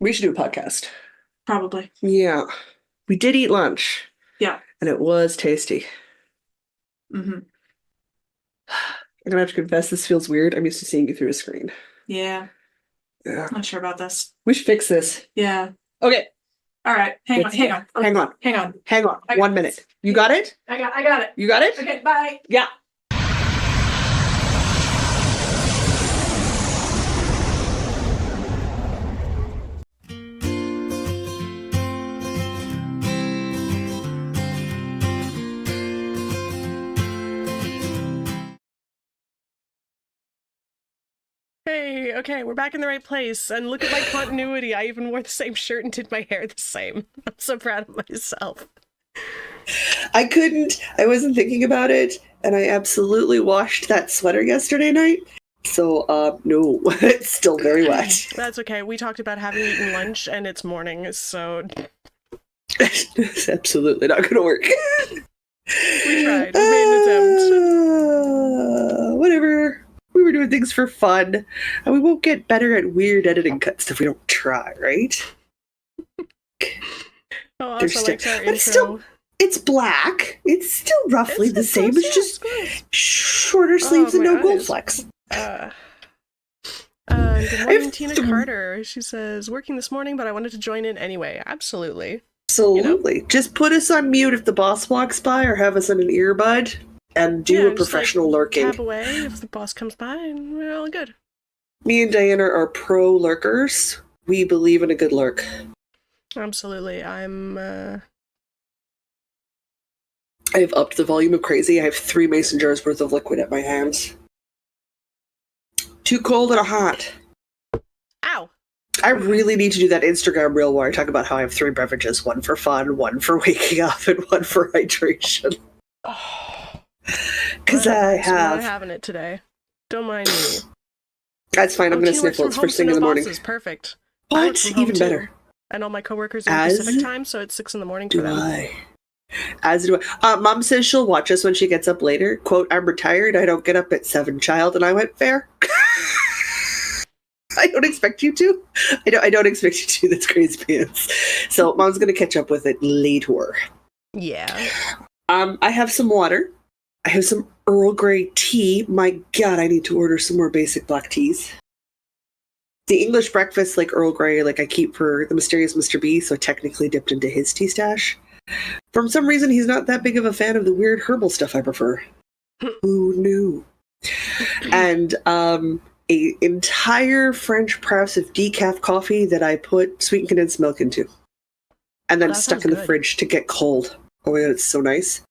We should do a podcast. Probably. Yeah. We did eat lunch. Yeah. And it was tasty. Mm-hmm. I'm gonna have to confess, this feels weird. I'm used to seeing you through a screen. Yeah. Yeah. Not sure about this. We should fix this. Yeah. Okay. All right. Hang on. Hang on. 1 minute. You got it? I got it. You got it? Okay, bye. Yeah. Hey, okay, we're back in the right place, and look at my continuity. I even wore the same shirt and did my hair the same. I'm so proud of myself. I wasn't thinking about it, and I absolutely washed that sweater yesterday night. So, no, it's still very wet. That's okay. We talked about having eaten lunch, and it's morning, so... It's absolutely not going to work. We tried. We made an attempt. Whatever. We were doing things for fun, and we won't get better at weird editing cuts if we don't try, right? Oh, also likes our but intro. it's black. It's still roughly the same. Close, it's just close. shorter sleeves and no gold eyes. flecks. Good morning, Tina Carter. She says, working this morning, but I wanted to join in anyway. Absolutely. Absolutely. Just put us on mute if the boss walks by, or have us in an earbud, and do a professional lurking. Tap away if the boss comes by, and we're all good. Me and Diana are pro lurkers. We believe in a good lurk. Absolutely. I've upped the volume of crazy. I have 3 mason jars worth of liquid at my hands. Too cold and hot. Ow! I really need to do that Instagram reel where I talk about how I have 3 beverages, one for fun, one for waking up, and one for hydration. Because I'm not having it today. Don't mind me. That's fine. I'm going to sniffle. It's first thing in the morning. Is perfect. What? Even better. And all my coworkers are in Pacific time, so it's 6 in the morning for them. As do I. Mom says she'll watch us when she gets up later. Quote, I'm retired. I don't get up at 7, child. And I went, fair. I don't expect you to. I don't expect you to. That's crazy pants. So Mom's going to catch up with it later. Yeah. I have some water. I have some Earl Grey tea. My God, I need to order some more basic black teas. The English breakfast, like Earl Grey, like I keep for the mysterious Mr. B, so I technically dipped into his tea stash. For some reason, he's not that big of a fan of the weird herbal stuff I prefer. Who knew? And a entire French press of decaf coffee that I put sweetened condensed milk into. And then stuck in the fridge to get cold. Oh my God, it's so nice.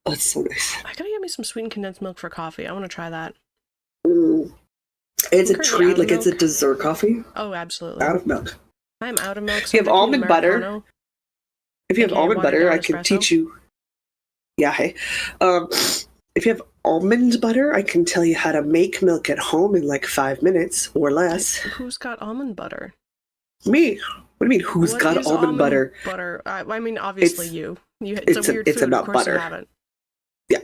Oh, it's so nice. I gotta get me some sweetened condensed milk for coffee. I want to try that. It's a treat, like it's a dessert coffee. Oh, absolutely. Out of milk. I'm out of milk. So if you have almond butter, I can teach you. Yeah, hey. If you have almond butter, I can tell you how to make milk at home in like 5 minutes or less. Who's got almond butter? Me. What do you mean, who's got almond butter? Butter. I mean, obviously you. It's a weird food. It's a nut butter. Yeah.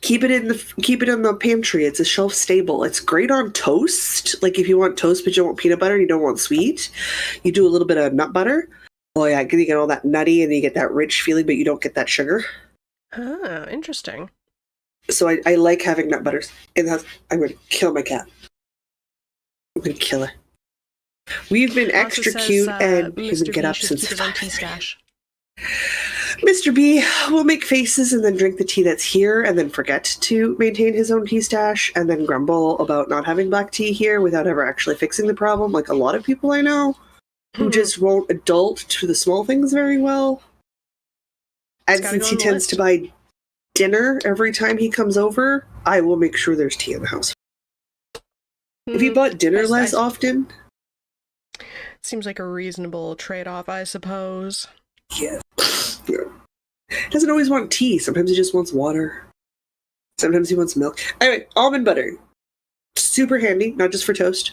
Keep it in the pantry. It's a shelf stable. It's great on toast. Like if you want toast but you don't want peanut butter and you don't want sweet, you do a little bit of nut butter. Oh yeah, you get all that nutty and you get that rich feeling, but you don't get that sugar. Ah, interesting. So I like having nut butters in the house. I'm going to kill my cat. I'm going to kill her. We've been extra cute and he doesn't get up since 5. Mr. B will make faces and then drink the tea that's here and then forget to maintain his own tea stash and then grumble about not having black tea here without ever actually fixing the problem, like a lot of people I know who just won't adult to the small things very well. And since he tends to buy dinner every time he comes over, I will make sure there's tea in the house. If he bought dinner less often... Seems like a reasonable trade-off, I suppose. Yeah. Doesn't always want tea. Sometimes he just wants water. Sometimes he wants milk. Anyway, almond butter. Super handy, not just for toast.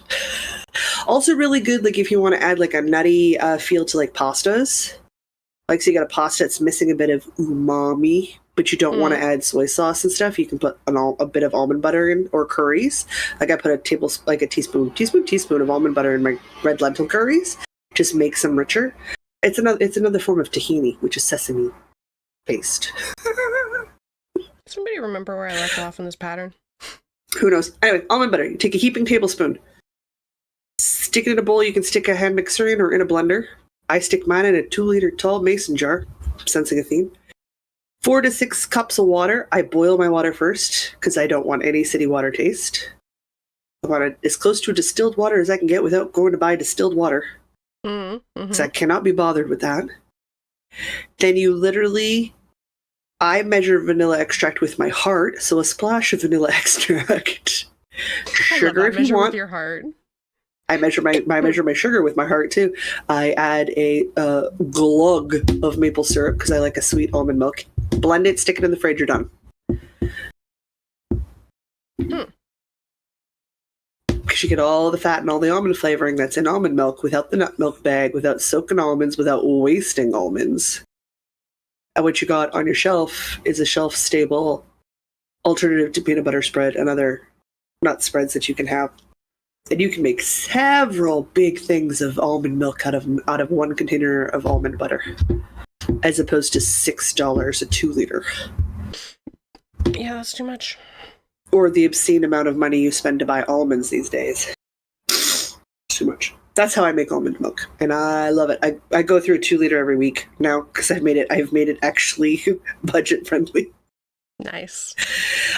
Also really good, like if you want to add like a nutty feel to like pastas. Like so you got a pasta that's missing a bit of umami, but you don't want to add soy sauce and stuff. You can put a bit of almond butter in, or curries. Like I put a teaspoon of almond butter in my red lentil curries. just makes them richer. It's another form of tahini, which is sesame based. Somebody remember where I left off in this pattern? Who knows? Anyway, almond butter. You take a heaping tablespoon, stick it in a bowl. You can stick a hand mixer in or in a blender. I stick mine in a 2-liter tall mason jar, sensing a theme. 4 to 6 cups of water. I boil my water first because I don't want any city water taste. I want it as close to distilled water as I can get without going to buy distilled water. Because I cannot be bothered with that. Then you literally, I measure vanilla extract with my heart, so a splash of vanilla extract. Sugar if you want. With your heart. I measure my sugar with my heart too. I add a glug of maple syrup because I like a sweet almond milk. Blend it, stick it in the fridge, you're done. Because you get all the fat and all the almond flavoring that's in almond milk without the nut milk bag, without soaking almonds, without wasting almonds. And what you got on your shelf is a shelf-stable alternative to peanut butter spread and other nut spreads that you can have. And you can make several big things of almond milk out of one container of almond butter, as opposed to $6 a 2-liter. Yeah, that's too much. Or the obscene amount of money you spend to buy almonds these days. Too much. That's how I make almond milk, and I love it. I go through a 2-liter every week now because I've made it actually budget friendly. Nice.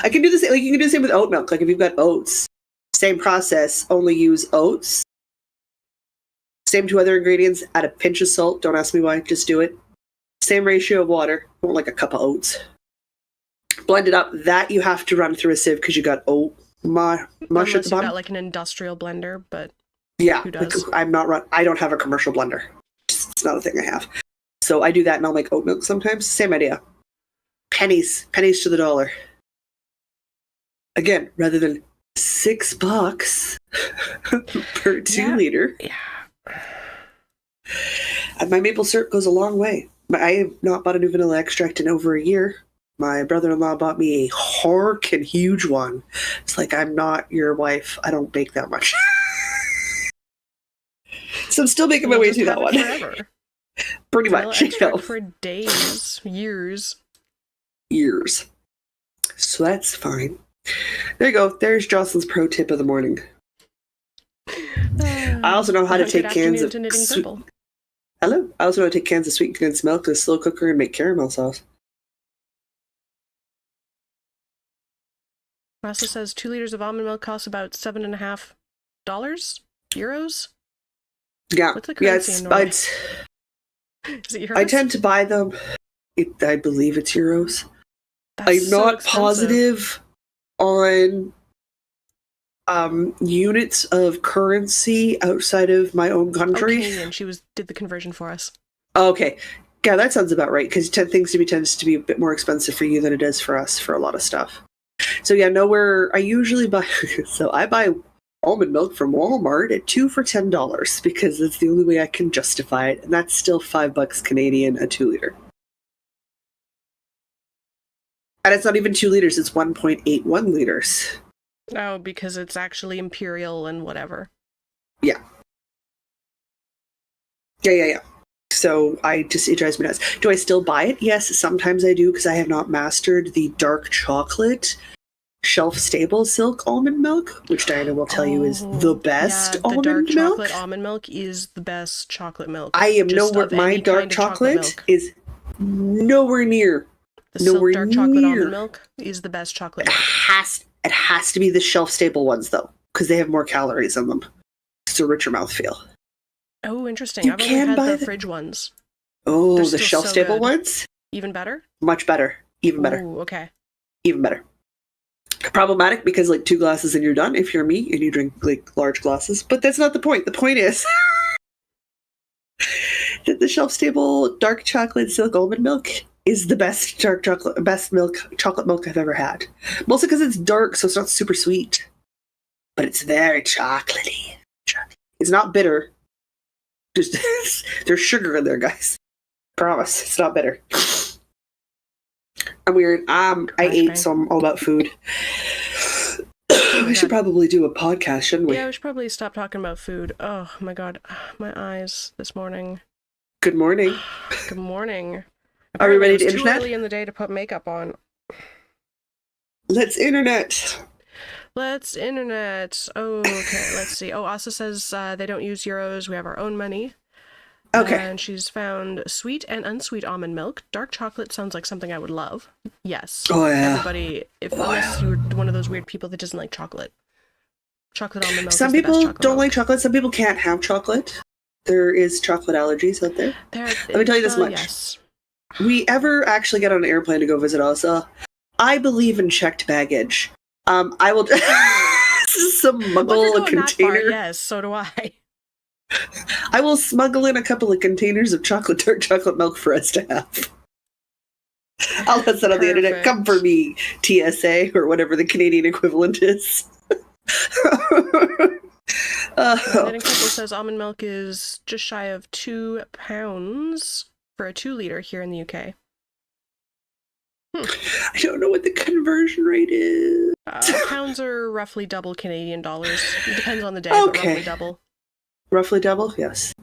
I can do the same. Like you can do the same with oat milk. Like if you've got oats, same process. Only use oats. Same 2 other ingredients. Add a pinch of salt. Don't ask me why. Just do it. Same ratio of water. I want like a cup of oats. Blend it up. That you have to run through a sieve because you got oat mush at the Unless you've bottom. got like an industrial blender, but Yeah, who does? like, I don't have a commercial blender. It's not a thing I have. So I do that and I'll make oat milk sometimes. Same idea. Pennies to the dollar. Again, rather than $6 per 2-liter. Yeah. And my maple syrup goes a long way. I have not bought a new vanilla extract in over a year. My brother-in-law bought me a horkin' huge one. It's like, I'm not your wife. I don't bake that much. So I'm still making my way through that one. Forever. Pretty Vanilla much. You know. extract for days, years. So that's fine. There you go. There's Jocelyn's pro tip of the morning. I also know how to take cans of Hello. I also know how to take cans of sweet condensed milk to a slow cooker and make caramel sauce. Rasa says 2 liters of almond milk costs about $7.50 euros. Yeah. What's the currency in Norway? Is it euros? I tend to buy them. I believe it's euros. That's I'm so not expensive. positive on units of currency outside of my own country. Canadian. She did the conversion for us. Okay. Yeah, that sounds about right, because tends to be a bit more expensive for you than it is for us for a lot of stuff. So yeah, I usually buy, so I buy almond milk from Walmart at 2 for $10 because that's the only way I can justify it, and that's still $5 Canadian a 2-liter. And it's not even 2 liters, it's 1.81 liters. Oh, because it's actually imperial and whatever. Yeah. So it drives me nuts. Do I still buy it? Yes, sometimes I do because I have not mastered the dark chocolate shelf-stable silk almond milk, which Diana will tell you is the best almond milk. The dark chocolate almond milk is the best chocolate milk. I am nowhere. My dark chocolate is nowhere near. The silk dark chocolate almond milk is the best chocolate milk. It has to be the shelf-stable ones though, because they have more calories in them. It's a richer mouthfeel. Oh, interesting. I've only had the fridge ones. Oh, the shelf-stable ones? Even better? Much better. Even better. Ooh, okay. Even better. Problematic because like 2 glasses and you're done if you're me and you drink like large glasses. But that's not the point. The point is that the shelf-stable dark chocolate silk almond milk is the best chocolate milk I've ever had. Mostly because it's dark, so it's not super sweet. But it's very chocolatey. It's not bitter. There's sugar in there, guys. Promise, it's not bitter. I'm weird. I ate, so I'm all about food. Oh my we should God. probably do a podcast, shouldn't we? Yeah, we should probably stop talking about food. Oh my God, my eyes this morning. Good morning. Good morning. Are we Apparently ready it to was too internet? early in the day to put makeup on. Let's internet. Let's internet. Okay, let's see. Oh, Asa says they don't use euros. We have our own money. Okay. And she's found sweet and unsweet almond milk. Dark chocolate sounds like something I would love. Yes. Oh, yeah. Everybody, unless you're one of those weird people that doesn't like chocolate. Chocolate almond milk. Some is the best people chocolate don't milk. like chocolate. Some people can't have chocolate. There is chocolate allergies out there. Let me tell you this much. Yes. We ever actually get on an airplane to go visit Elsa, I believe in checked baggage. I will smuggle Well, if a you're going that far, container. yes, so do I. I will smuggle in a couple of containers of dark chocolate milk for us to have. I'll put that on the internet. Perfect. Come for me, TSA, or whatever the Canadian equivalent is. Knitting Couple says almond milk is just shy of £2 for a 2 liter here in the UK. I don't know what the conversion rate is. Pounds are roughly double Canadian dollars. It depends on the day, but Okay. roughly double. Roughly double, yes.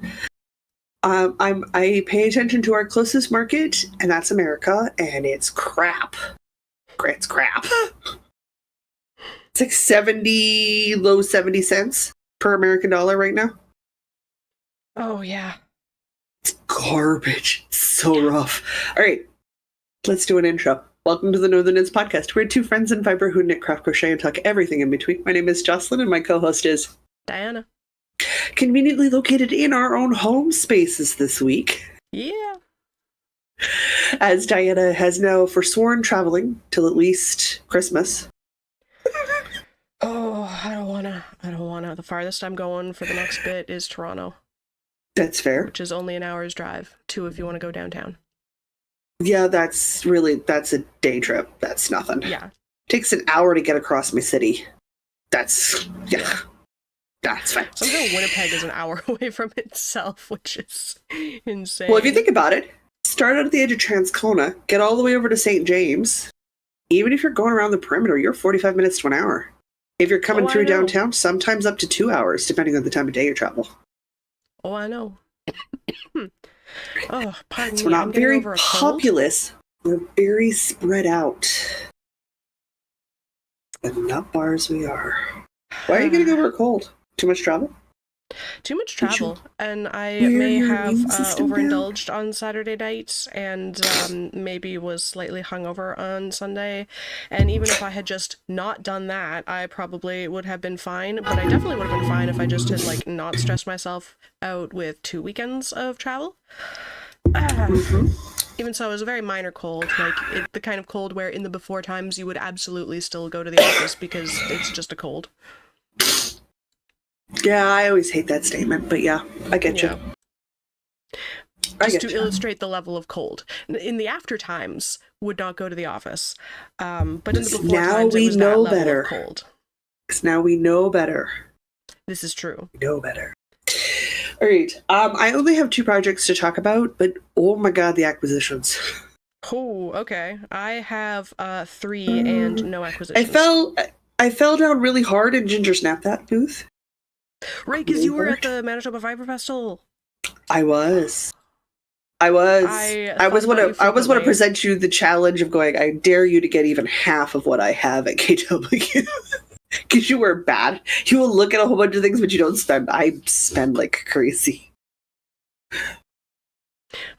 I pay attention to our closest market, and that's America, and it's crap. It's crap. It's like 70, low 70 cents per American dollar right now. Oh, yeah. It's garbage. It's so rough. All right, let's do an intro. Welcome to the Northern Knits Podcast. We're two friends in fiber who knit, craft, crochet, and talk everything in between. My name is Jocelyn, and my co-host is Diana. conveniently located in our own home spaces this week, Yeah. as Diana has now forsworn traveling till at least Christmas. Oh, I don't wanna. The farthest I'm going for the next bit is Toronto, That's fair. which is only an hour's drive. 2 if you want to go downtown. Yeah, that's a day trip. That's nothing. Yeah. Takes an hour to get across my city. That's that's fine. Somehow Winnipeg is an hour away from itself, which is insane. Well, if you think about it, start out at the edge of Transcona, get all the way over to St. James. Even if you're going around the perimeter, you're 45 minutes to an hour. If you're coming Oh, I through know. downtown, sometimes up to 2 hours, depending on the time of day you travel. Oh, I know. Oh, pardon So me. we're I'm not getting very over a cold. populous. We're very spread out. And nut bars we are. Why are you getting over a cold? Too much travel? Too much Did you travel, and I wear may your have immune system down? overindulged on Saturday night, and maybe was slightly hungover on Sunday. And even if I had just not done that, I probably would have been fine. But I definitely would have been fine if I just had not stressed myself out with 2 weekends of travel. Even so, it was a very minor cold, the kind of cold where in the before times you would absolutely still go to the office because it's just a cold. Yeah, I always hate that statement, but yeah, I get you. Yeah. I Just get to you. illustrate the level of cold. In the after times, would not go to the office. But in the before Now times, we it was know that level better. of cold. 'Cause now we know better. This is true. We know better. All right. I only have 2 projects to talk about, but oh my god, the acquisitions. Oh, okay. I have 3 and no acquisitions. I fell down really hard in Ginger Snap That booth. Right, because you were at the Manitoba Fiber Festival. I was. I I was thought want about to. you I was want to frequently. present you the challenge of going. I dare you to get even half of what I have at KW, because you were bad. You will look at a whole bunch of things, but you don't spend. I spend like crazy.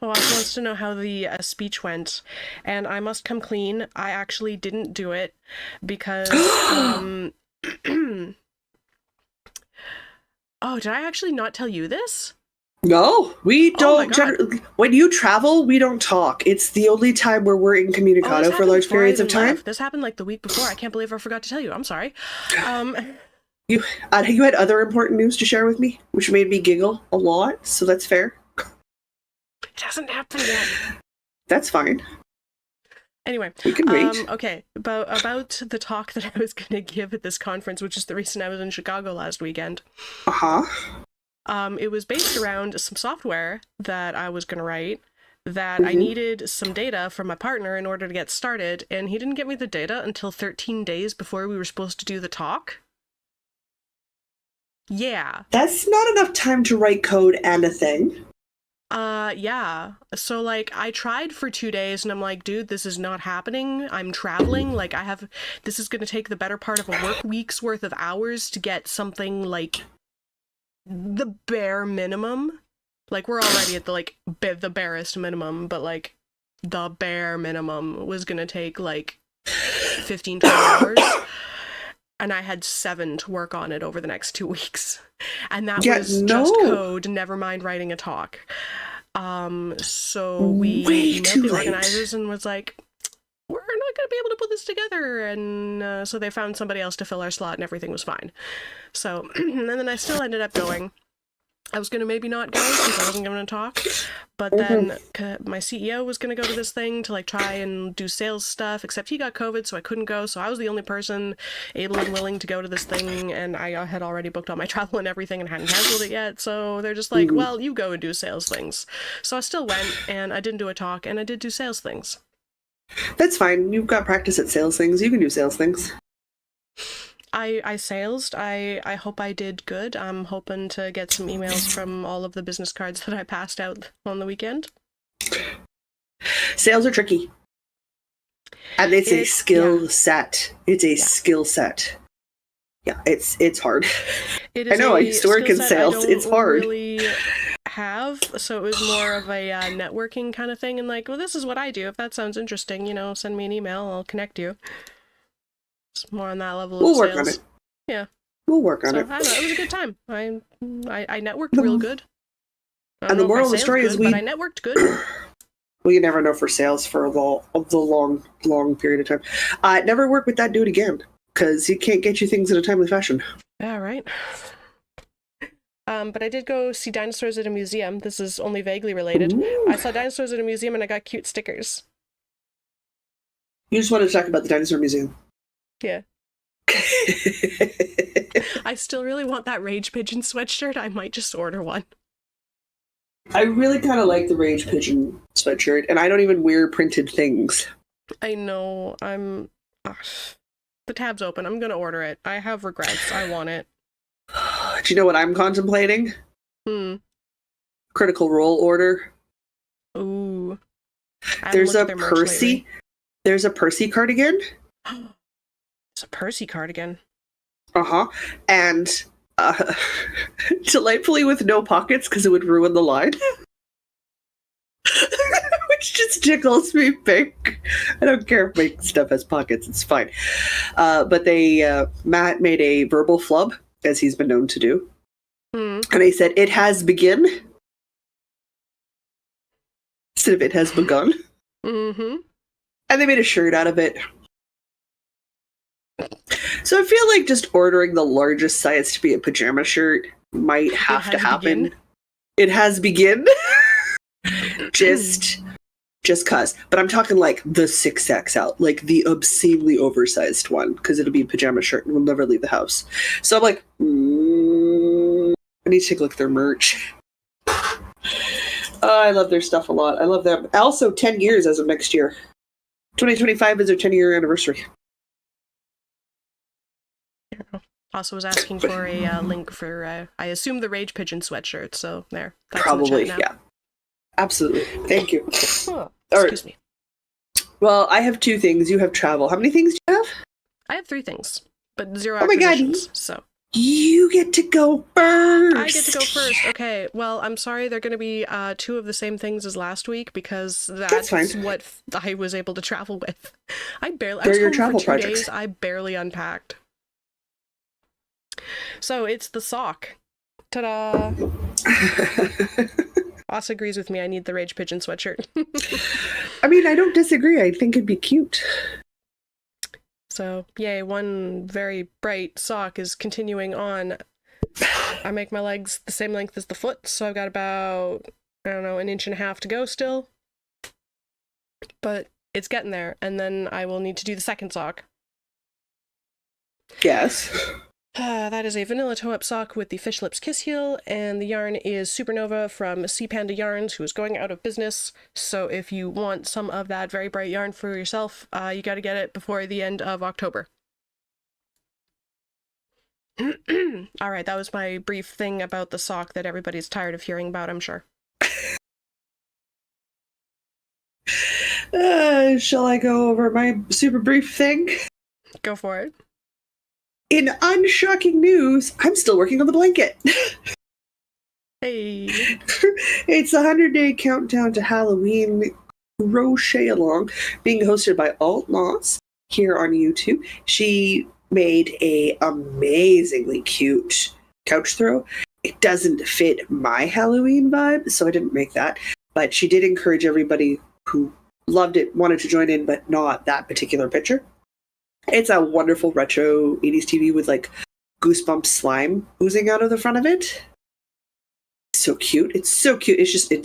Well, Alex wants to know how the speech went, and I must come clean. I actually didn't do it because Oh, did I actually not tell you this? No, we Oh my don't. God. When you travel, we don't talk. It's the only time where we're Oh, incommunicado this for happened large before I periods of even time. left. This happened the week before. I can't believe I forgot to tell you. I'm sorry. You had other important news to share with me, which made me giggle a lot. So that's fair. It hasn't happened yet. That's fine. Anyway, We can wait. okay, about the talk that I was going to give at this conference, which is the reason I was in Chicago last weekend. It was based around some software that I was going to write that I needed some data from my partner in order to get started, and he didn't get me the data until 13 days before we were supposed to do the talk. Yeah. That's not enough time to write code and a thing. Yeah. So like I tried for 2 days and I'm like, dude, this is not happening. I'm traveling. Like this is gonna take the better part of a work week's worth of hours to get something like the bare minimum. Like we're already at the barest minimum, but like the bare minimum was gonna take like 15, 20 hours. And I had 7 to work on it over the next 2 weeks. And that was just code, never mind writing a talk. So we emailed the organizers and was like, we're not going to be able to put this together. And so they found somebody else to fill our slot and everything was fine. So, and then I still ended up going. I was going to maybe not go since I wasn't going to talk, but then my CEO was going to go to this thing to like try and do sales stuff, except he got COVID, so I couldn't go. So I was the only person able and willing to go to this thing, and I had already booked all my travel and everything and hadn't canceled it yet. So they're just like, well, you go and do sales things. So I still went, and I didn't do a talk, and I did do sales things. That's fine. You've got practice at sales things. You can do sales things. I salesed. I hope I did good. I'm hoping to get some emails from all of the business cards that I passed out on the weekend. Sales are tricky. And it's a skill set. It's a skill set. Yeah, it's hard. It is I know, I used to work in sales. It's hard. Really have, so it was more of a networking kind of thing, and like, well, this is what I do. If that sounds interesting, send me an email. I'll connect you. It's more on that level of sales. We'll work on it. Yeah. We'll work on it. I don't know, it was a good time. I networked real good. And the moral of the story is I networked good. Well, you never know for sales for the long period of time. Never work with that dude again, because he can't get you things in a timely fashion. Yeah, right. But I did go see dinosaurs at a museum. This is only vaguely related. Ooh. I saw dinosaurs at a museum and I got cute stickers. You just wanted to talk about the dinosaur museum. Yeah. I still really want that Rage Pigeon sweatshirt. I might just order one. I really kind of like the Rage Pigeon sweatshirt, and I don't even wear printed things. I know. The tab's open. I'm gonna order it. I have regrets. I want it. Do you know what I'm contemplating? Critical Role order. Ooh. There's a Percy. There's a Percy cardigan. It's a Percy cardigan. And delightfully with no pockets because it would ruin the line. Which just tickles me pink. I don't care if my stuff has pockets, it's fine. But Matt made a verbal flub, as he's been known to do. And I said, "It has begin," instead of "it has begun." Mm-hmm. And they made a shirt out of it. So I feel like just ordering the largest size to be a pajama shirt might have to happen. Begin. It has begin. just cause. But I'm talking like the 6XL, like the obscenely oversized one, because it'll be a pajama shirt and we'll never leave the house. So I'm like, I need to take a look at their merch. I love their stuff a lot. I love them. Also, 10 years as of next year. 2025 is their 10-year anniversary. Also was asking for a link for, I assume, the Rage Pigeon sweatshirt, so there. That's probably, yeah. Absolutely. Thank you. Excuse me. Well, I have 2 things. You have travel. How many things do you have? I have 3 things, but 0 Oh my God. acquisitions, so. You get to go first. I get to go first. Okay, well, I'm sorry they're going to be 2 of the same things as last week, because that's what I was able to travel with. I was your home travel for 2 projects. days. I barely unpacked. So it's the sock. Ta-da! Oss agrees with me. I need the Rage Pigeon sweatshirt. I mean, I don't disagree. I think it'd be cute. So, yay, one very bright sock is continuing on. I make my legs the same length as the foot, so I've got about, I don't know, 1.5 inches to go still. But it's getting there, and then I will need to do the second sock. Yes. That is a vanilla toe-up sock with the Fish Lips Kiss Heel, and the yarn is Supernova from Sea Panda Yarns, who is going out of business. So if you want some of that very bright yarn for yourself, you got to get it before the end of October. All right, that was my brief thing about the sock that everybody's tired of hearing about, I'm sure. Shall I go over my super brief thing? Go for it. In unshocking news, I'm still working on the blanket. Hey. It's a 100-day countdown to Halloween crochet along, being hosted by Alt Moss here on YouTube. She made a amazingly cute couch throw. It doesn't fit my Halloween vibe, so I didn't make that. But she did encourage everybody who loved it, wanted to join in, but not that particular picture. It's a wonderful retro 80s TV with like goosebump slime oozing out of the front of it. So cute. It's so cute. It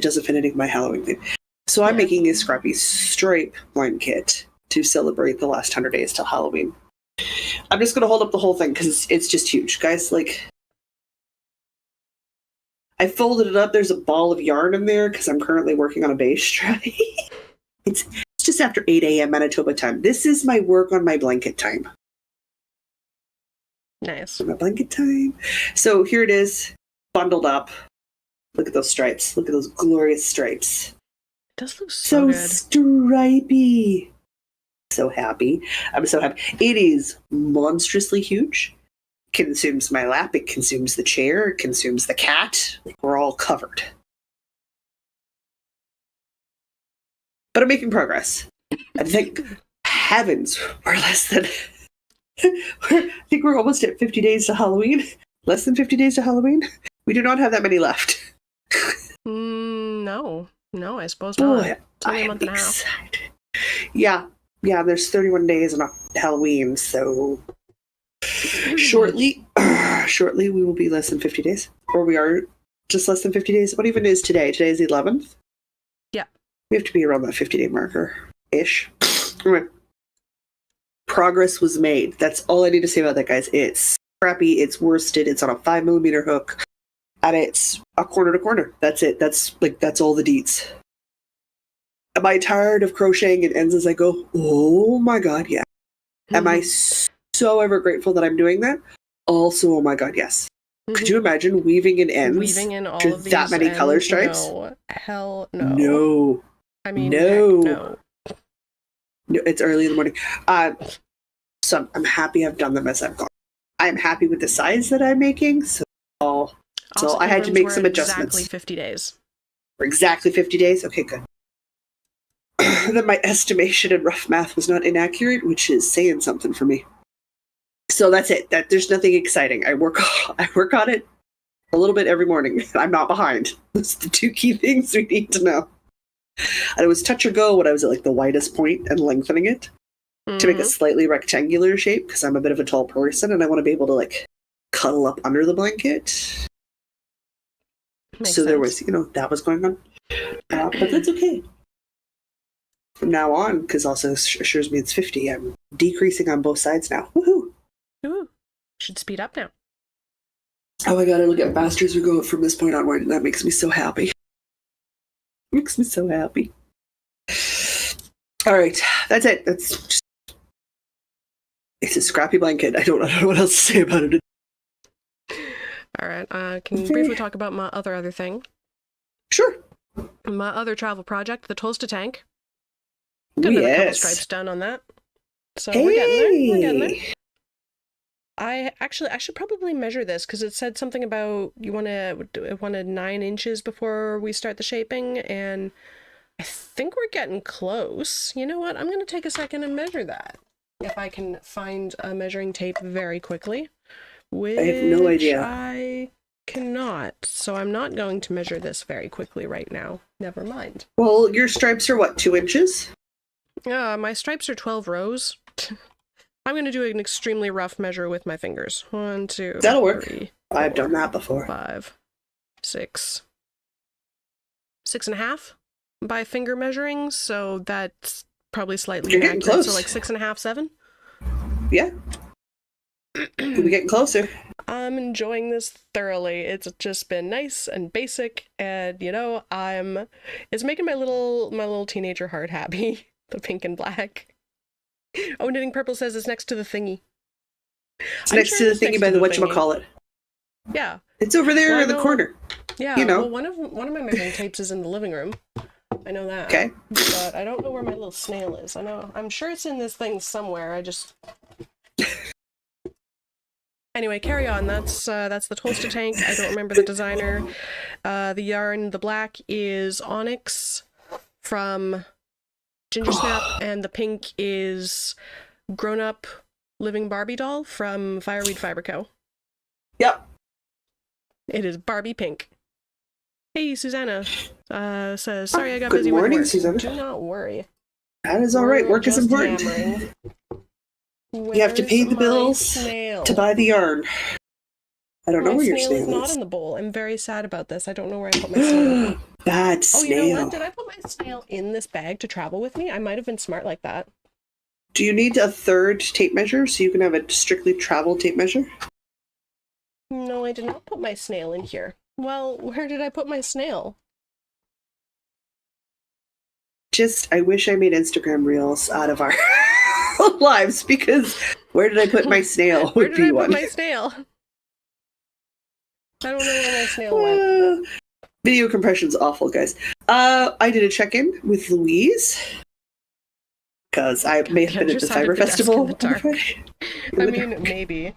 doesn't fit any of my Halloween theme. So I'm making a scrappy stripe blanket to celebrate the last 100 days till Halloween. I'm just going to hold up the whole thing because it's just huge. Guys, like, I folded it up. There's a ball of yarn in there because I'm currently working on a base tray. It's just after 8 a.m. Manitoba time. This is my work on my blanket time. Nice. My blanket time. So here it is, bundled up. Look at those stripes. Look at those glorious stripes. It does look so good. Stripey. So happy. I'm so happy. It is monstrously huge. Consumes my lap. It consumes the chair. It consumes the cat. Like, we're all covered. But I'm making progress. I think heavens, we're less than. I think we're almost at 50 days to Halloween. Less than 50 days to Halloween. We do not have that many left. No, I suppose not. Boy, It's only I a am month and a half. excited. Yeah. There's 31 days on Halloween, so shortly we will be less than 50 days, or we are just less than 50 days. What even is today? Today is the 11th. Yeah. We have to be around that 50-day marker-ish. Anyway, progress was made. That's all I need to say about that, guys. It's scrappy, it's worsted, it's on a 5mm hook, and it's a corner to corner. That's it. That's all the deets. Am I tired of crocheting? It ends as I go, oh my god, yeah. Am I so ever grateful that I'm doing that? Also, oh my god, yes. Could you imagine weaving in ends? Weaving in all to of these that many ends? color stripes? No. Hell no. No. I mean, No. heck no. No, it's early in the morning. So I'm happy I've done them as I've gone. I'm happy with the size that I'm making, so I had to make some adjustments. Exactly 50 days. For exactly 50 days? Okay, good. Then my estimation in rough math was not inaccurate, which is saying something for me. So that's it. There's nothing exciting. I work on it a little bit every morning. I'm not behind. Those are the two key things we need to know. And it was touch or go when I was at like the widest point and lengthening it to make a slightly rectangular shape because I'm a bit of a tall person and I want to be able to like cuddle up under the blanket. Makes So there sense. was, that was going on. But that's okay. From now on, because also assures me it's 50, I'm decreasing on both sides now. Woohoo! Ooh, should speed up now. Oh my god, it'll get faster as we go from this point onward, and that makes me so happy. Makes me so happy. All right, that's it. It's a scrappy blanket. I don't know what else to say about it. All right, can you briefly talk about my other thing? Sure. My other travel project, the Tulsa Tank. Got another couple stripes done on that. So we're getting there. We're getting there. I should probably measure this because it said something about you wanted 9 inches before we start the shaping, and I think we're getting close. You know what? I'm gonna take a second and measure that. If I can find a measuring tape very quickly. Which I have no idea. I cannot. So I'm not going to measure this very quickly right now. Never mind. Well, your stripes are what, 2 inches? My stripes are 12 rows. I'm going to do an extremely rough measure with my fingers. 1, 2, That'll work. 3, I've 4, done that before. 5, 6. 6.5 by finger measuring, so that's probably slightly You're getting inaccurate. close. So like 6.5, 7. Yeah. We'll be getting closer. I'm enjoying this thoroughly. It's just been nice and basic, and it's making my little teenager heart happy. The pink and black. Oh, Knitting Purple says it's next to the thingy. It's I'm next sure to the it's thingy next by to the the thingy. whatchamacallit. Yeah. It's over there Well, I in the know- corner. Yeah. You know. Well, one of my measuring tapes is in the living room. I know that. Okay. But I don't know where my little snail is. I'm sure it's in this thing somewhere. Anyway, carry on. That's the Tolsta tank. I don't remember the designer. The yarn, the black is Onyx from Ginger Snap, and the pink is Grown Up Living Barbie Doll from Fireweed Fiber Co. Yep. It is Barbie pink. Hey, Susanna says, sorry I got Good busy morning, with work. Susanna. Do not worry. That is all right. We're Work is just important. hammering. You have to pay Where's the my bills snail? to buy the yarn. I don't know My where your snail is snail not is. in the bowl. I'm very sad about this. I don't know where I put my snail. Bad Oh, snail. you know what? Did I put my snail in this bag to travel with me? I might have been smart like that. Do you need a third tape measure so you can have a strictly travel tape measure? No, I did not put my snail in here. Well, where did I put my snail? I wish I made Instagram reels out of our lives, because where did I put my snail Where would did I be put one. my snail? I don't know where my snail went. Video compression's awful, guys. I did a check-in with Louise because I may have Yeah, been at just the sat at Fiber the desk in Festival. the dark. I mean, maybe.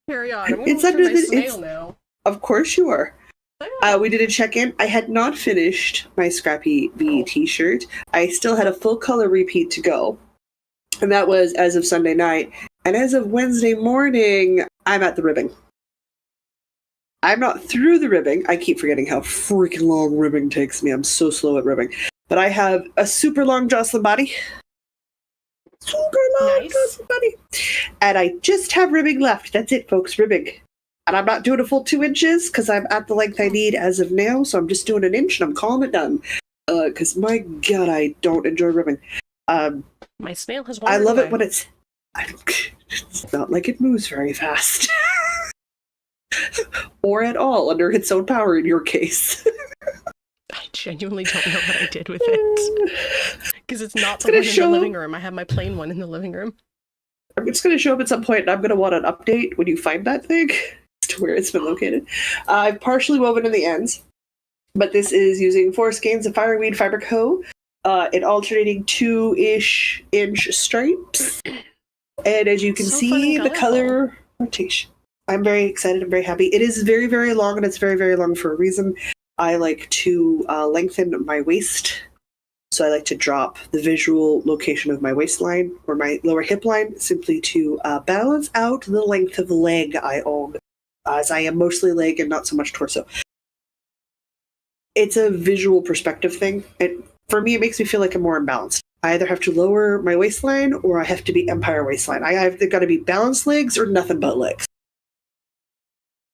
Carry on. I'm It's going to under look for the- my it's- snail now. Of course you are. We did a check-in. I had not finished my Scrappy Bee t-shirt. I still had a full color repeat to go. And that was as of Sunday night. And as of Wednesday morning, I'm at the ribbing. I'm not through the ribbing. I keep forgetting how freaking long ribbing takes me. I'm so slow at ribbing. But I have a super long Jocelyn body. Super long Nice. Jocelyn body. And I just have ribbing left. That's it, folks. Ribbing. And I'm not doing a full 2 inches because I'm at the length I need as of now. So I'm just doing an inch and I'm calling it done. Because my God, I don't enjoy ribbing. My snail has I wandered love away. it when it's not like it moves very fast. Or at all under its own power in your case. I genuinely don't know what I did with it. Because it's not the gonna one in show- the living room. I have my plain one in the living room. It's going to show up at some point, and I'm going to want an update when you find that thing as to where it's been located. I've partially woven in the ends, but this is using 4 skeins of Fireweed Fiber Co. In alternating 2-ish inch stripes. And as you can So fun see, and the color rotation. I'm very excited. I'm very happy. It is very, very long, and it's very, very long for a reason. I like to lengthen my waist. So I like to drop the visual location of my waistline or my lower hip line simply to balance out the length of leg I own, as I am mostly leg and not so much torso. It's a visual perspective thing. For me, it makes me feel like I'm more imbalanced. I either have to lower my waistline or I have to be empire waistline. I either got to be balanced legs or nothing but legs.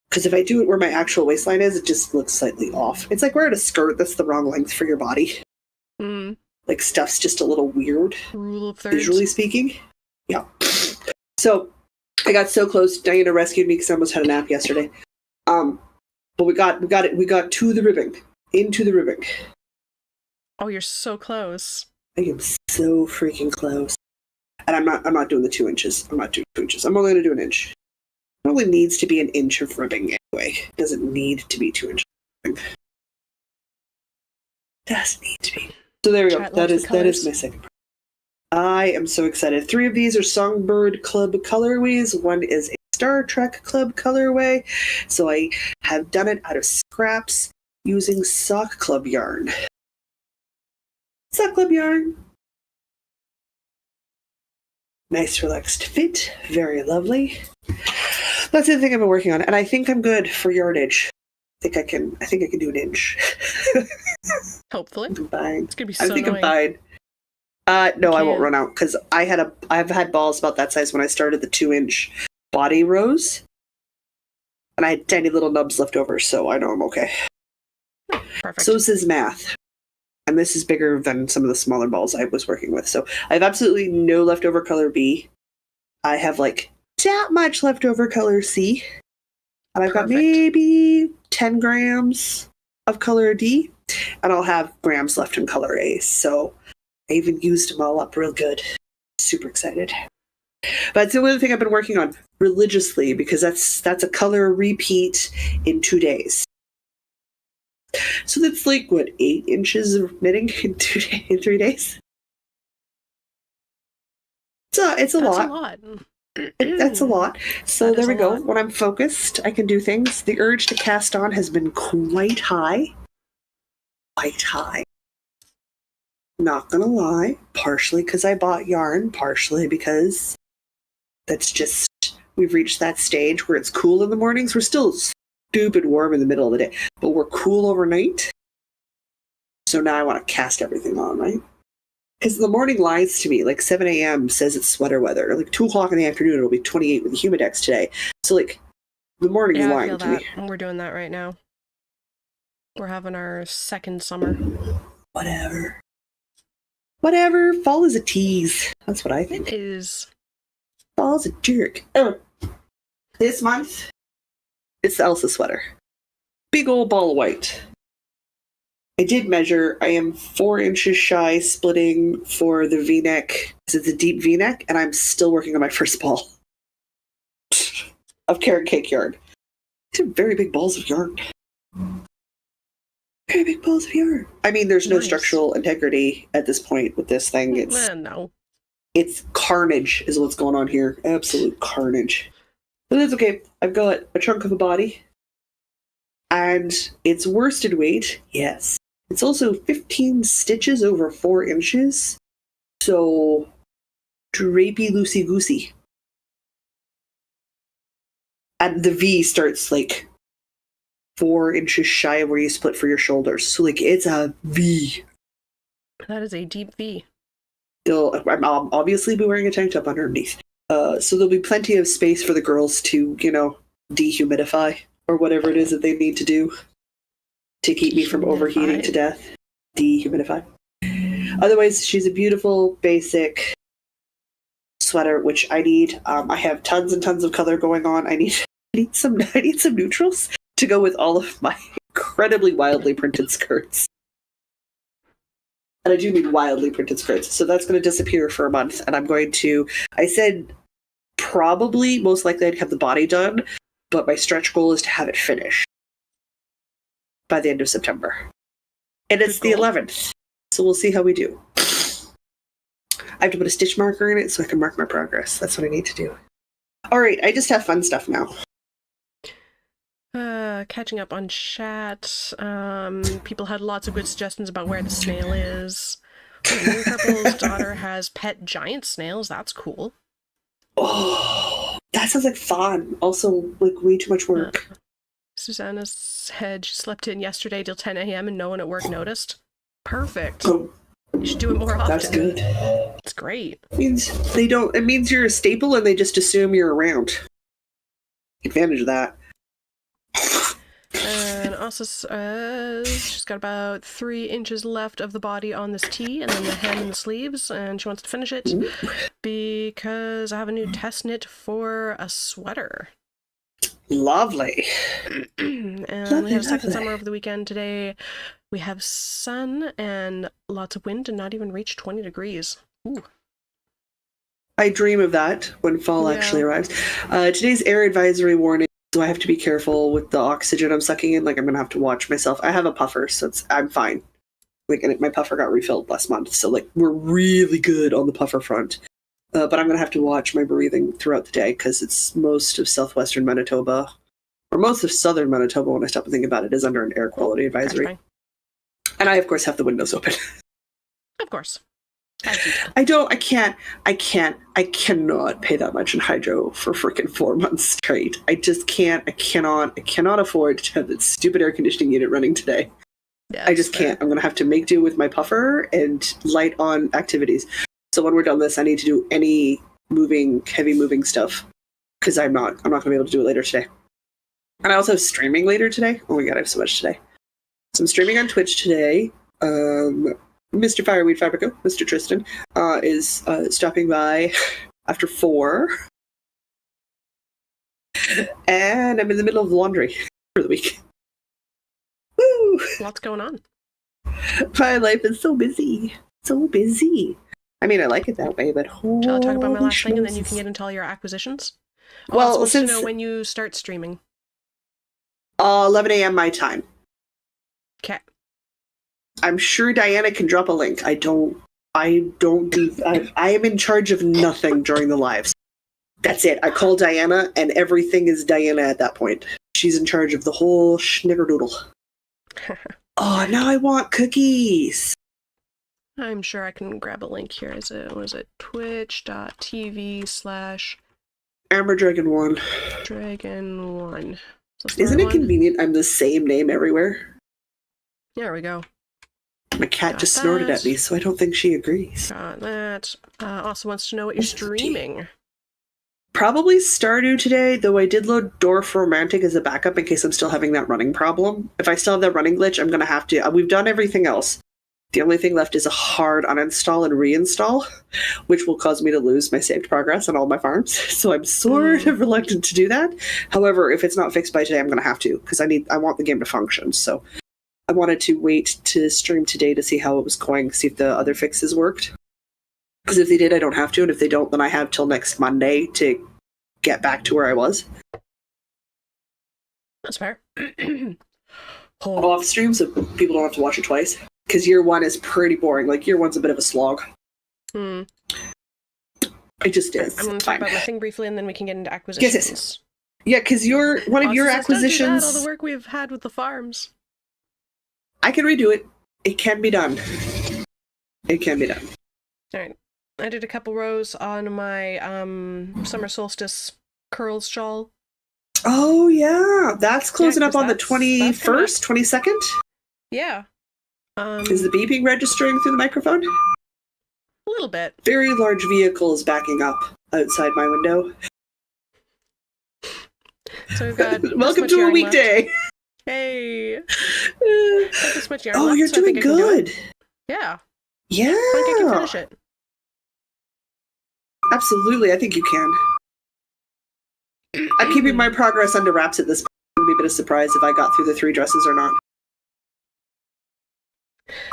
Because if I do it where my actual waistline is, it just looks slightly off. It's like wearing a skirt that's the wrong length for your body. Like stuff's just a little weird, Rule of thirds. visually speaking. Yeah. So I got so close. Diana rescued me because I almost had a nap yesterday. But we got it. We got to the ribbing, into the ribbing. Oh, you're so close. I am so freaking close. And I'm not doing the 2 inches. I'm not doing 2 inches. I'm only going to do an inch. It only needs to be an inch of ribbing anyway. It doesn't need to be 2 inches. It does need to be. So there we go. Chat That loves is the my colours. second part. I am so excited. 3 of these are Songbird Club colorways. 1 is a Star Trek Club colorway. So I have done it out of scraps using Sock Club yarn. Sock Club yarn. Nice relaxed fit. Very lovely. That's the thing I've been working on. And I think I'm good for yardage. I think I can do an inch. Hopefully. I'm fine. It's gonna be I so think annoying. I'm fine. No, I won't Can't. run out because I've had balls about that size when I started the 2-inch body rows, and I had tiny little nubs left over, so I know I'm okay. Perfect. So says math, and this is bigger than some of the smaller balls I was working with. So I have absolutely no leftover color B. I have like that much leftover color C, and I've got Perfect. maybe 10 grams of color D, and I'll have grams left in color A. So I even used them all up real good. Super excited. But it's the only thing I've been working on religiously because that's a color repeat in 2 days. So that's like what 8 inches of knitting in 3 days. So it's a That's lot. a lot. That's a lot. So That there is we a go. lot. When I'm focused, I can do things. The urge to cast on has been quite high. Quite high. Not gonna lie. Partially because I bought yarn, partially because that's just, we've reached that stage where it's cool in the mornings. We're still stupid warm in the middle of the day, but we're cool overnight. So now I want to cast everything on, right? Because the morning lies to me. Like 7 a.m. says it's sweater weather. Like 2 o'clock in the afternoon, it'll be 28 with the humidex today. So like the morning is Yeah, I lying feel to that. me. We're doing that right now. We're having our second summer. Whatever. Whatever. Fall is a tease. That's what I It think. is. Fall's a jerk. Oh. This month, it's the Elsa sweater. Big old ball of white. I did measure. I am 4 inches shy splitting for the V-neck. Is it the deep V-neck? And I'm still working on my first ball of carrot cake yarn. These are very big balls of yarn. Very big balls of yarn. I mean, there's no Nice. structural integrity at this point with this thing. No. It's carnage is what's going on here. Absolute carnage. But that's okay. I've got a chunk of a body. And it's worsted weight, yes. It's also 15 stitches over 4 inches. So, drapey loosey-goosey. And the V starts like 4 inches shy of where you split for your shoulders. So, like, it's a V. That is a deep V. I'll obviously be wearing a tank top underneath. So there'll be plenty of space for the girls to, dehumidify or whatever it is that they need to do to keep me from overheating to death. Dehumidify. Otherwise, she's a beautiful, basic sweater, which I need. I have tons and tons of color going on. I need some neutrals to go with all of my incredibly wildly printed skirts. And I do need wildly printed skirts. So that's going to disappear for a month. And I said probably, most likely I'd have the body done, but my stretch goal is to have it finished by the end of September. And it's the 11th. So we'll see how we do. I have to put a stitch marker in it so I can mark my progress. That's what I need to do. All right, I just have fun stuff now. Catching up on chat. People had lots of good suggestions about where the snail is. Moon Purple's daughter has pet giant snails. That's cool. Oh, that sounds like fun. Also, like way too much work. Susanna said she slept in yesterday till 10 a.m. and no one at work noticed. Perfect. Oh, You should do it more often. that's good. It's great. It means you're a staple and they just assume you're around. Take advantage of that. And also says she's got about 3 inches left of the body on this tee and then the hem and the sleeves, and she wants to finish it because I have a new test knit for a sweater. Lovely. And Lovely, we have a second lovely. summer over the weekend today. We have sun and lots of wind and not even reached 20 degrees. Ooh. I dream of that when fall Yeah. actually arrives. Today's air advisory warning, so I have to be careful with the oxygen I'm sucking in. Like, I'm going to have to watch myself. I have a puffer, so I'm fine. Like, and my puffer got refilled last month, so like we're really good on the puffer front. But I'm going to have to watch my breathing throughout the day because it's most of southwestern Manitoba, or most of southern Manitoba, when I stop and think about it, is under an air quality advisory. Fine. And I, of course, have the windows open. Of course. As you do. I cannot pay that much in hydro for freaking 4 months straight. I just can't. I cannot afford to have that stupid air conditioning unit running today. Yeah, I just that's fair. can't. I'm going to have to make do with my puffer and light on activities. So when we're done this, I need to do any heavy moving stuff because I'm not going to be able to do it later today. And I also have streaming later today. Oh my god, I have so much today. So I'm streaming on Twitch today. Mr. Fireweed Fabrico, Mr. Tristan, is stopping by after 4. And I'm in the middle of laundry for the week. Woo! Lots going on. My life is so busy. So busy. I mean, I like it that way, but Shall I talk about my holy last thing, and then you schmozes. can get into all your acquisitions? Well, Also wants since to know when you start streaming. 11 a.m. my time. Okay. I'm sure Diana can drop a link. I don't do. I am in charge of nothing during the lives. That's it. I call Diana, and everything is Diana at that point. She's in charge of the whole schnickerdoodle. Oh, now I want cookies. I'm sure I can grab a link here. Was it twitch.tv/ Amber Dragon 1. Dragon 1. Is this the Isn't right it one? convenient I'm the same name everywhere? There we go. My cat Got just snorted that. at me, so I don't think she agrees. Got that. Also wants to know what you're streaming. Probably Stardew today, though I did load Dwarf Romantic as a backup in case I'm still having that running problem. If I still have that running glitch, I'm going to have to... We've done everything else. The only thing left is a hard uninstall and reinstall, which will cause me to lose my saved progress on all my farms. So I'm sort of reluctant to do that. However, if it's not fixed by today, I'm going to have to, because I want the game to function. So I wanted to wait to stream today to see how it was going, see if the other fixes worked. Because if they did, I don't have to, and if they don't, then I have till next Monday to get back to where I was. That's fair. Off stream, so people don't have to watch it twice. Because year one is pretty boring. Like, year one's a bit of a slog. It just is. I'm going to talk about my thing briefly, and then we can get into Yes. acquisitions. Yeah, because one of your Since don't do that, acquisitions... all the work we've had with the farms. I can redo it. It can be done. It can be done. All right. I did a couple rows on my summer solstice curls shawl. Oh, yeah. That's closing up 'cause on the that's coming up. 21st, 22nd? Yeah. Is the beeping registering through the microphone? A little bit. Very large vehicles backing up outside my window. So we've got this Welcome much to a yarn weekday. left. Hey. Got this much yarn Oh, left, you're so I think doing I can do it. good. Yeah. Yeah. I think I can finish it. Absolutely, I think you can. I'm keeping my progress under wraps at this point. It would be a bit of a surprise if I got through the 3 dresses or not.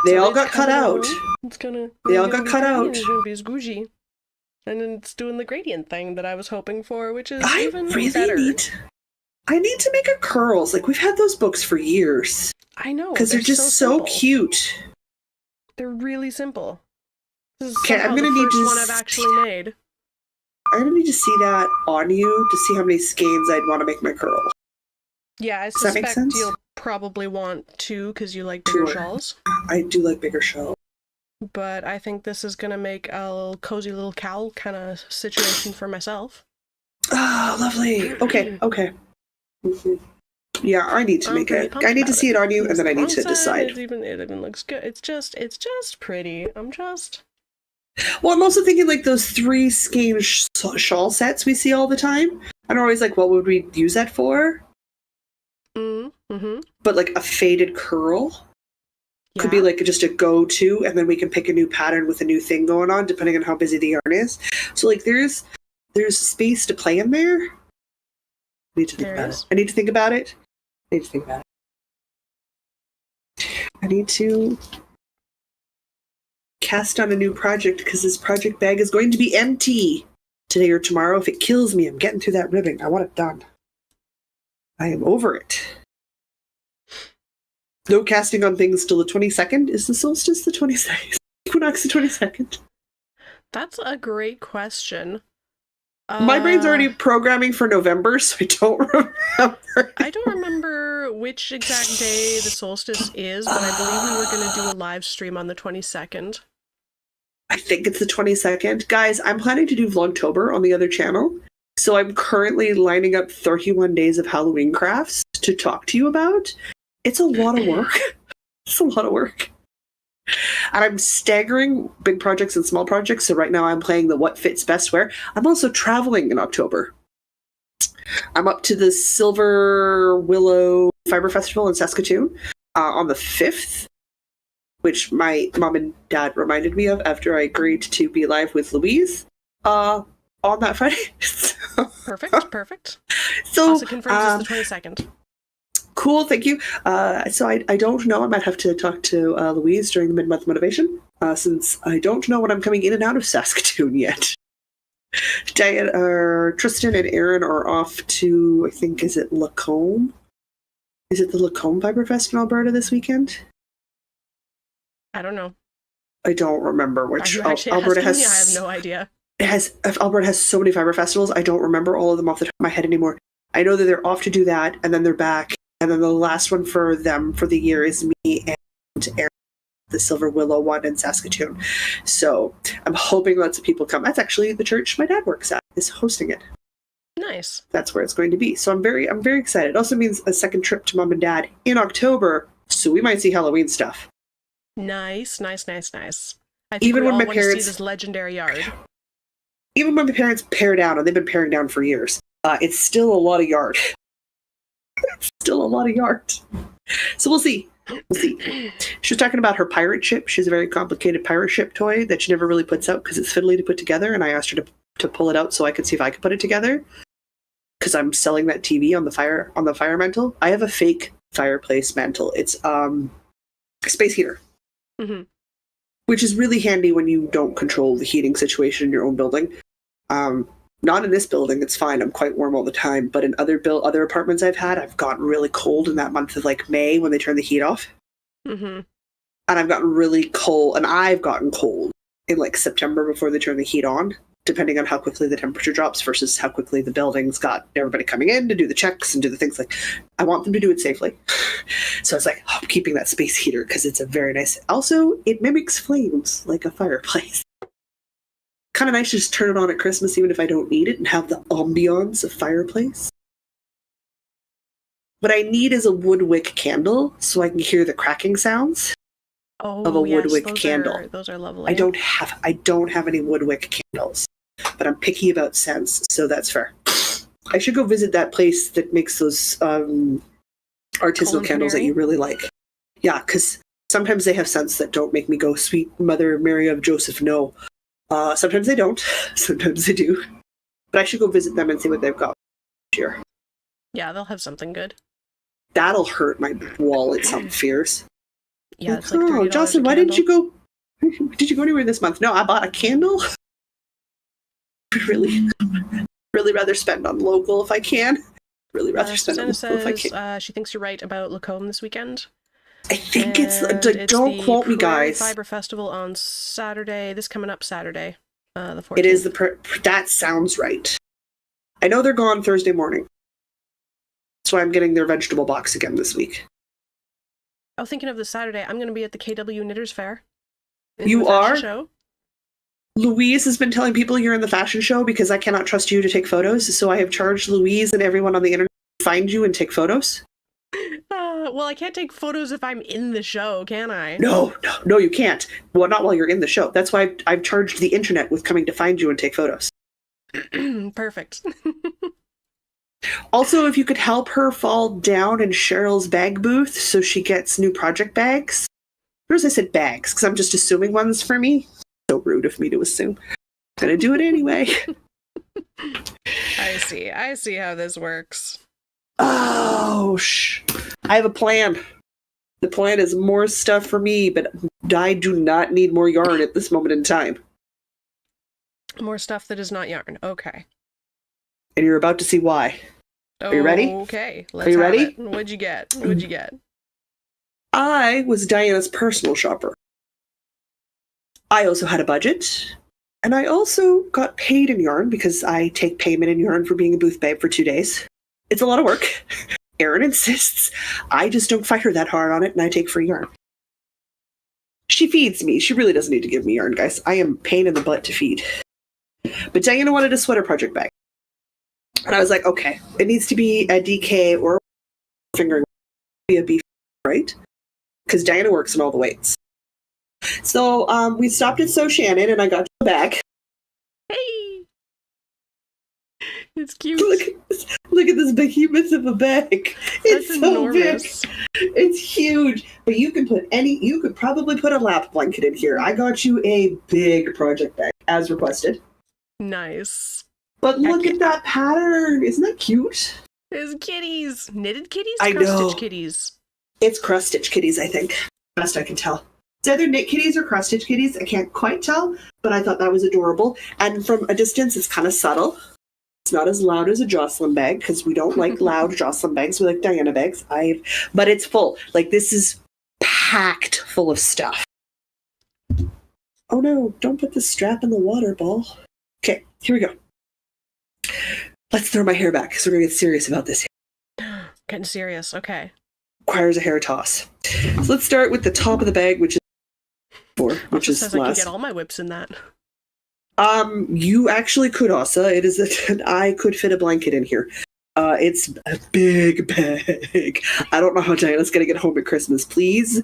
They all got cut out. It's gonna. They all got cut out. It's gonna be squishy. And then it's doing the gradient thing that I was hoping for, which is I even really better. I need to make a curls. Like, we've had those books for years. I know. Because they're just so simple. cute. They're really simple. This is Okay, I'm somehow gonna the need first to one I've actually made. I'm gonna need to see that on you to see how many skeins I'd want to make my curl. Yeah, I Does that make suspect sense? you'll probably want 2 because you like bigger Sure. shawls. I do like bigger shells. But I think this is gonna make a little cozy little cowl kind of situation for myself. Oh, lovely. Okay. Mhm. Yeah, I need to I'm make pretty it. pumped I need to about see it on you, and It's then I the need to wrong side, decide. It even looks good. It's just pretty. Well, I'm also thinking like those 3 skein shawl sets we see all the time. I'm always like, what would we use that for? Mm-hmm. But like a faded curl Yeah. could be like just a go-to, and then we can pick a new pattern with a new thing going on, depending on how busy the yarn is. So like, there's space to play in there. I need to think There about is. it. I need to think about it. I need to cast on a new project because this project bag is going to be empty today or tomorrow. If it kills me, I'm getting through that ribbing. I want it done. I am over it. No casting on things till the 22nd. Is the solstice the 22nd? Equinox the 22nd? That's a great question. My brain's already programming for November, so I don't remember. I don't remember which exact day the solstice is, but I believe we were going to do a live stream on the 22nd. I think it's the 22nd. Guys, I'm planning to do Vlogtober on the other channel. So I'm currently lining up 31 days of Halloween crafts to talk to you about. It's a lot of work. It's a lot of work. And I'm staggering big projects and small projects. So right now I'm playing the what fits best where. I'm also traveling in October. I'm up to the Silver Willow Fiber Festival in Saskatoon on the 5th, which my mom and dad reminded me of after I agreed to be live with Louise on that Friday. Perfect. So Also confirms it's the 22nd. Cool, thank you. So I don't know. I might have to talk to Louise during the mid-month motivation. since I don't know when I'm coming in and out of Saskatoon yet. Tristan and Aaron are off to, I think, is it Lacombe? Is it the Lacombe Fiberfest in Alberta this weekend? I don't know. I don't remember which. Are you actually Alberta asking has. me? I have no idea. Alberta has so many fiber festivals. I don't remember all of them off the top of my head anymore. I know that they're off to do that, and then they're back, and then the last one for them for the year is me and Aaron, the Silver Willow one in Saskatoon. So I'm hoping lots of people come. That's actually the church my dad works at is hosting it. Nice. That's where it's going to be. So I'm very excited. It also means a second trip to mom and dad in October, so we might see Halloween stuff. Nice. I think Even we when all my want to parents- see this legendary yard. Even when my parents pare down, and they've been paring down for years, it's still a lot of yard. Still a lot of yard. So we'll see. She was talking about her pirate ship. She has a very complicated pirate ship toy that she never really puts out because it's fiddly to put together, and I asked her to pull it out so I could see if I could put it together. Because I'm selling that TV on the fire mantle. I have a fake fireplace mantle. It's a space heater. Mm-hmm. Which is really handy when you don't control the heating situation in your own building. Not in this building, it's fine. I'm quite warm all the time. But in other apartments I've had, I've gotten really cold in that month of like May when they turn the heat off. Mm-hmm. And I've gotten really cold, and I've gotten cold in like September before they turn the heat on, depending on how quickly the temperature drops versus how quickly the building's got everybody coming in to do the checks and do the things. Like, I want them to do it safely. So it's like, I'm keeping that space heater because it's a very nice. Also, it mimics flames like a fireplace. Kind of nice to just turn it on at Christmas even if I don't need it and have the ambiance of fireplace. What I need is a wood wick candle so I can hear the cracking sounds of a wood wick candle. Those are lovely. I don't have any wood wick candles, but I'm picky about scents, so that's fair. I should go visit that place that makes those artisanal candles that you really like. Yeah, because sometimes they have scents that don't make me go, sweet Mother Mary of Joseph, no. Sometimes they don't. Sometimes they do. But I should go visit them and see what they've got this year. Yeah, they'll have something good. That'll hurt my wallet some fierce. Yeah, it's like $30 Jocelyn, why didn't you go? Did you go anywhere this month? No, I bought a candle. really rather spend on local if I can. Really rather spend on local if I can. She thinks you're right about Lacombe this weekend. I think And it's don't quote me, guys. Fiber Festival on Saturday. This coming up Saturday, the 14th. It is that sounds right. I know they're gone Thursday morning. That's why I'm getting their vegetable box again this week. Oh, thinking of the Saturday, I'm going to be at the KW Knitters Fair. You are? Show. Louise has been telling people you're in the fashion show because I cannot trust you to take photos, so I have charged Louise and everyone on the internet to find you and take photos. Well, I can't take photos if I'm in the show, can I? No, you can't. Well, not while you're in the show. That's why I've charged the internet with coming to find you and take photos. Perfect. Also, if you could help her fall down in Cheryl's bag booth so she gets new project bags. Notice I said bags because I'm just assuming ones for me. So rude of me to assume. I'm gonna do it anyway. I see how this works. Oh, I have a plan. The plan is more stuff for me, but I do not need more yarn at this moment in time. More stuff that is not yarn. Okay. And you're about to see why. Are you ready? Okay. Are you ready? It. What'd you get? I was Diana's personal shopper. I also had a budget. And I also got paid in yarn because I take payment in yarn for being a booth babe for 2 days. It's a lot of work. Erin insists. I just don't fight her that hard on it, and I take free yarn. She feeds me. She really doesn't need to give me yarn, guys. I am pain in the butt to feed. But Diana wanted a sweater project bag. And I was like, okay, it needs to be a DK or a fingering, be a beef, right? Because Diana works in all the weights. So we stopped at So Shannon, and I got a bag. Hey! It's cute. Look at this behemoth of a bag. It's That's so enormous. big. It's huge. But you could probably put a lap blanket in here. I got you a big project bag, as requested. Nice. But look at that pattern. Isn't that cute? There's kitties. Knitted kitties? I know. Cross-stitch kitties. It's cross-stitch kitties, I think. Best I can tell. It's either knit kitties or cross stitch kitties. I can't quite tell, but I thought that was adorable. And from a distance, it's kind of subtle. It's not as loud as a Jocelyn bag because we don't like loud Jocelyn bags. We like Diana bags. But it's full. Like, this is packed full of stuff. Oh no, don't put the strap in the water, Ball. Okay, here we go. Let's throw my hair back because we're going to get serious about this. Getting serious. Okay. Requires a hair toss. So let's start with the top of the bag, which is which is says I can last. get all my whips in that. You actually could, Asa. It is I could fit a blanket in here. It's a big bag. I don't know how Diana's going to get home at Christmas. Please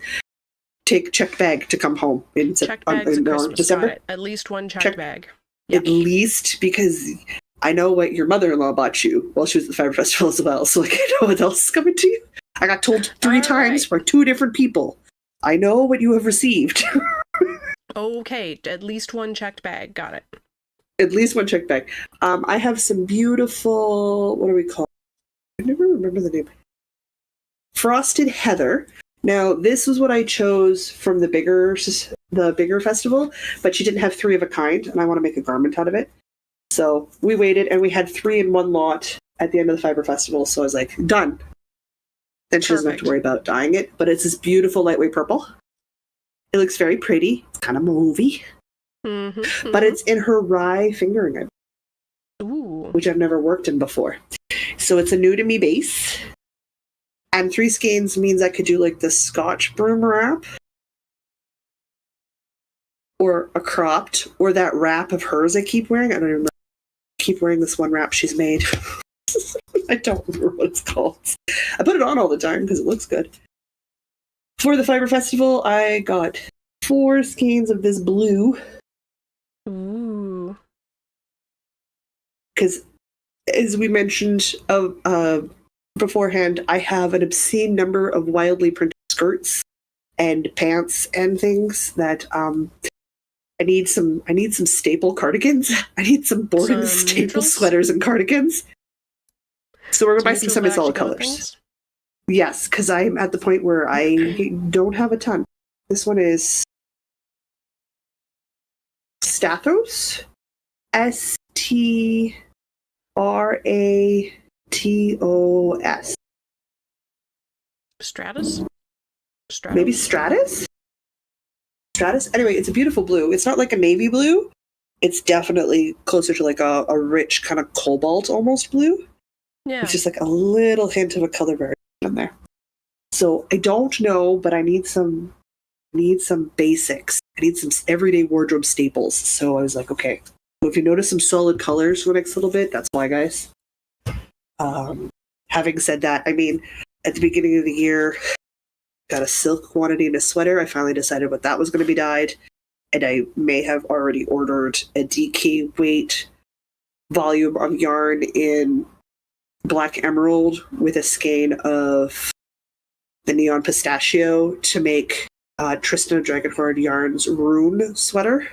take checked bag to come home in Checked bags at Christmas. December. Got it. At least one checked bag. At least, because I know what your mother-in-law bought you while she was at the Fiber Festival as well, so like, I know what else is coming to you. I got told 3 times by 2 different people. I know what you have received. Okay, at least one checked bag. Got it. At least one checked bag. I have some beautiful, what do we call it? I never remember the name. Frosted Heather. Now, this was what I chose from the bigger festival, but she didn't have 3 of a kind, and I want to make a garment out of it. So we waited, and we had 3 in one lot at the end of the Fiber Festival, so I was like, done. Then she doesn't have to worry about dyeing it, but it's this beautiful lightweight purple. It looks very pretty. It's kind of mauvey. Mm-hmm, but it's in her rye fingering, which I've never worked in before. So it's a new to me base. And 3 skeins means I could do like the Scotch broom wrap. Or a cropped. Or that wrap of hers I keep wearing. I don't even remember. I keep wearing this one wrap she's made. I don't remember what it's called. I put it on all the time because it looks good. For the Fiber Festival, I got 4 skeins of this blue. Ooh. Because, as we mentioned beforehand, I have an obscene number of wildly printed skirts and pants and things that I need some staple cardigans. I need some boring staple neutrals? sweaters and cardigans. So we're gonna buy some Neutrals semi-solid actually go with colors. things? Yes, because I'm at the point where I don't have a ton. This one is Stathos. Stratos. Stratus? Maybe Stratus? Stratus? Anyway, it's a beautiful blue. It's not like a navy blue. It's definitely closer to like a rich kind of cobalt almost blue. Yeah. It's just like a little hint of a color variation in there. So I don't know, but I need some basics. I need some everyday wardrobe staples. So I was like, okay. So if you notice some solid colors for the next little bit, that's why, guys. Having said that, I mean, at the beginning of the year, got a silk quantity in a sweater. I finally decided what that was going to be dyed. And I may have already ordered a DK weight volume of yarn in Black Emerald with a skein of the Neon Pistachio to make Tristan of Dragonhorde Yarn's Rune sweater.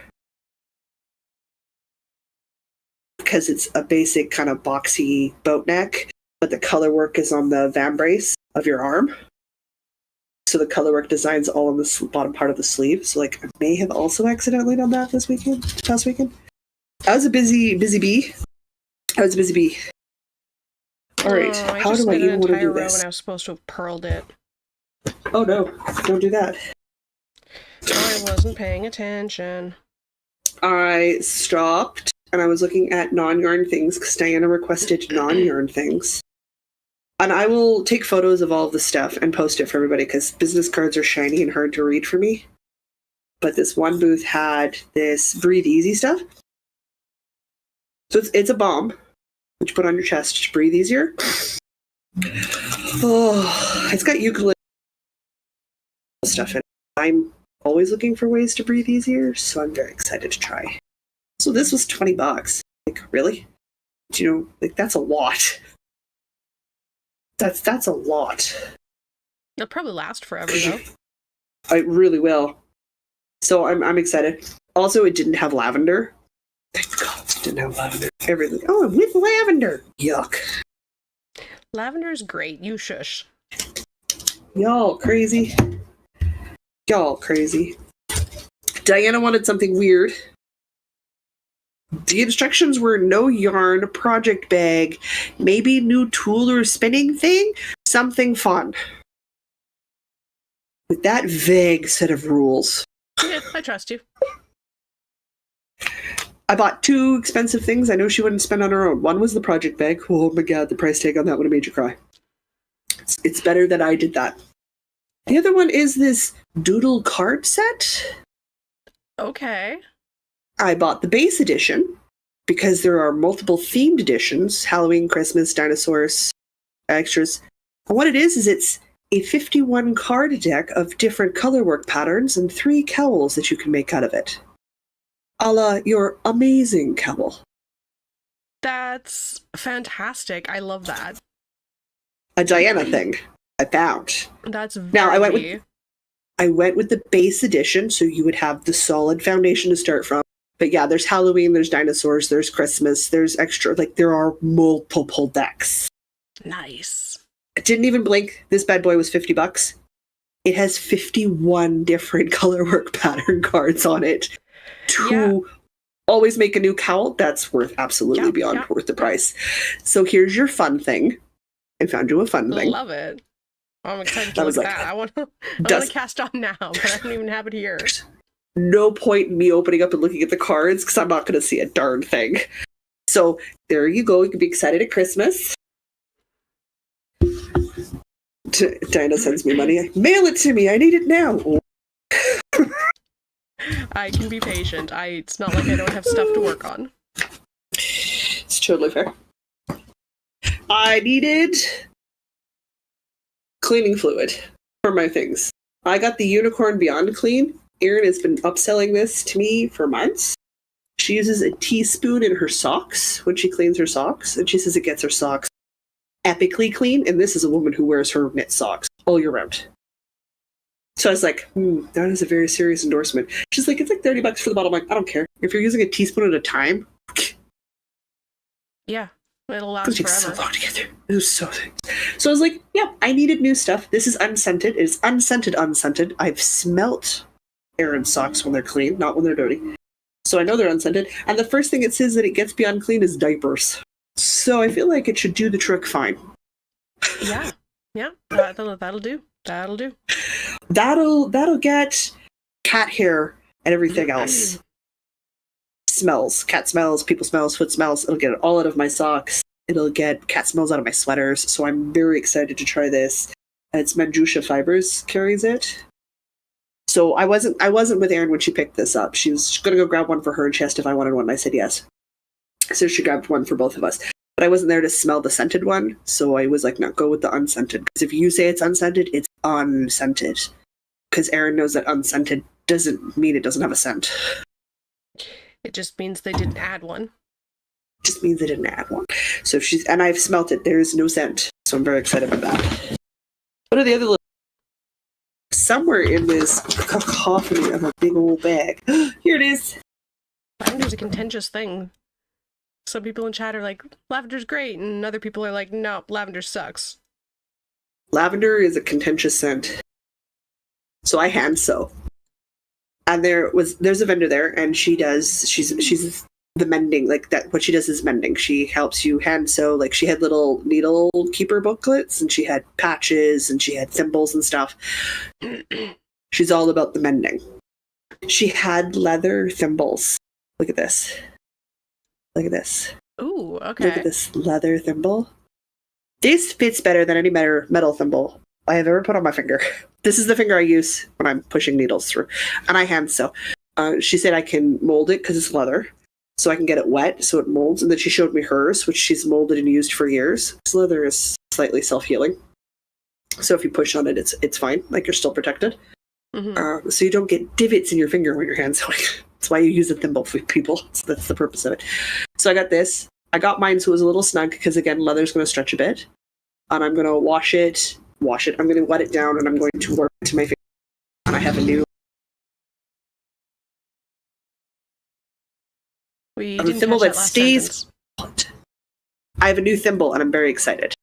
Because it's a basic kind of boxy boat neck, but the color work is on the vambrace of your arm. So the color work design's all on the bottom part of the sleeve. So like I may have also accidentally done that past weekend. I was a busy bee. All right, I how just do I did even an want to entire do row this? when I was supposed to have purled it. Oh no, don't do that. I wasn't paying attention. I stopped and I was looking at non-yarn things because Diana requested non-yarn things. And I will take photos of all of the stuff and post it for everybody because business cards are shiny and hard to read for me. But this one booth had this Breathe Easy stuff. So it's a balm, which you put on your chest to breathe easier. Oh, it's got eucalyptus stuff in it. I'm always looking for ways to breathe easier, so I'm very excited to try. So this was $20. Like, really? You know, like that's a lot. That's a lot. It'll probably last forever though. I really will. So I'm excited. Also, it didn't have lavender. Thank God it didn't have lavender. Everything. Oh, with lavender. Yuck. Lavender's great. You shush. Y'all crazy. Y'all crazy. Diana wanted something weird. The instructions were no yarn, project bag, maybe new tool or spinning thing, something fun. With that vague set of rules. Yeah, I trust you. I bought 2 expensive things I know she wouldn't spend on her own. One was the project bag. Oh my god, the price tag on that would have made you cry. It's better that I did that. The other one is this doodle card set. Okay. I bought the base edition because there are multiple themed editions, Halloween, Christmas, dinosaurs, extras. And what it is it's a 51 card deck of different colorwork patterns and 3 cowls that you can make out of it. A la your amazing cowl. That's fantastic. I love that. A Diana thing I found. That's very Now, I went with- me. I went with the base edition, so you would have the solid foundation to start from. But yeah, there's Halloween, there's dinosaurs, there's Christmas, there's extra, like there are multiple decks. Nice. I didn't even blink. This bad boy was $50. It has 51 different colorwork pattern cards on it. To always make a new cowl, that's worth absolutely beyond worth the price. So here's your fun thing. I found you a fun thing. Love it. I'm excited to That look was at like- that. I want to Does- cast on now, but I don't even have it here. No point in me opening up and looking at the cards because I'm not going to see a darn thing. So there you go. You can be excited at Christmas. Diana sends me money. Mail it to me. I need it now. I can be patient. It's not like I don't have stuff to work on. It's totally fair. I needed cleaning fluid for my things. I got the Unicorn Beyond Clean. Erin has been upselling this to me for months. She uses a teaspoon in her socks when she cleans her socks, and she says it gets her socks epically clean. And this is a woman who wears her knit socks all year round. So I was like, that is a very serious endorsement. She's like, it's like $30 for the bottle. I'm like, I don't care. If you're using a teaspoon at a time, Yeah, it'll it last takes so forever. long to get through. It was so things. So I was like, yeah, I needed new stuff. This is unscented. It is unscented. I've smelt Erin's socks when they're clean, not when they're dirty. So I know they're unscented. And the first thing it says that it gets beyond clean is diapers. So I feel like it should do the trick fine. Yeah, that'll do. That'll do. That'll get cat hair and everything else. Smells. Cat smells, people smells, foot smells. It'll get it all out of my socks. It'll get cat smells out of my sweaters. So I'm very excited to try this. And it's Manjusha Fibers carries it. So I wasn't with Erin when she picked this up. She was gonna go grab one for her and she asked if I wanted one and I said yes. So she grabbed one for both of us. But I wasn't there to smell the scented one, so I was like, no, go with the unscented. Because if you say it's unscented, it's unscented. Because Erin knows that unscented doesn't mean it doesn't have a scent. It just means they didn't add one. It just means they didn't add one. So and I've smelt it. There is no scent. So I'm very excited about that. What are the other little... Somewhere in this cacophony of a big old bag. Here it is. Lavender's a contentious thing. Some people in chat are like, lavender's great, and other people are like, no, lavender sucks. Lavender is a contentious scent. So I hand sew. And there's a vendor there, and she's the mending, like that. What she does is mending. She helps you hand sew. Like she had little needle keeper booklets, and she had patches, and she had thimbles and stuff. She's all about the mending. She had leather thimbles. Look at this. Look at this. Ooh, okay. Look at this leather thimble. This fits better than any metal thimble I have ever put on my finger. This is the finger I use when I'm pushing needles through. And I hand sew. She said I can mold it because it's leather. So I can get it wet so it molds. And then she showed me hers, which she's molded and used for years. This leather is slightly self-healing. So if you push on it, it's fine. Like you're still protected. Mm-hmm. So you don't get divots in your finger when you're hand sewing. That's why you use a thimble for people. So that's the purpose of it. So I got this. I got mine so it was a little snug because, again, leather's going to stretch a bit. And I'm going to wash it. I'm going to wet it down and I'm going to work it to my finger. And I have a new... We a didn't thimble catch that last stays- sentence. I have a new thimble and I'm very excited.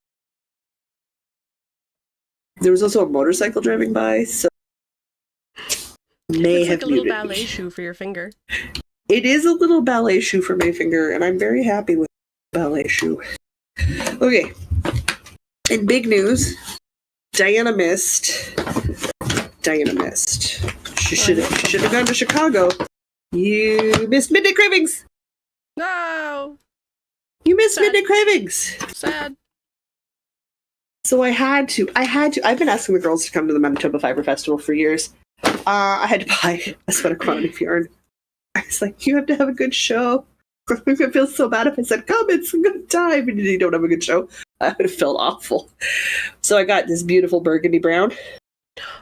There was also a motorcycle driving by, so may It's have like a little muted ballet me. shoe for your finger. It is a little ballet shoe for my finger, and I'm very happy with ballet shoe. Okay. In big news, Diana missed. She should have gone to Chicago. You missed Midnight Cravings. No! You missed Sad. Midnight Cravings. Sad. So I had to. I've been asking the girls to come to the Manitoba Fiber Festival for years. I had to buy a sweater quantity of yarn. I was like, you have to have a good show. I feel so bad if I said, come, it's a good time, and you don't have a good show. I would have felt awful. So I got this beautiful burgundy brown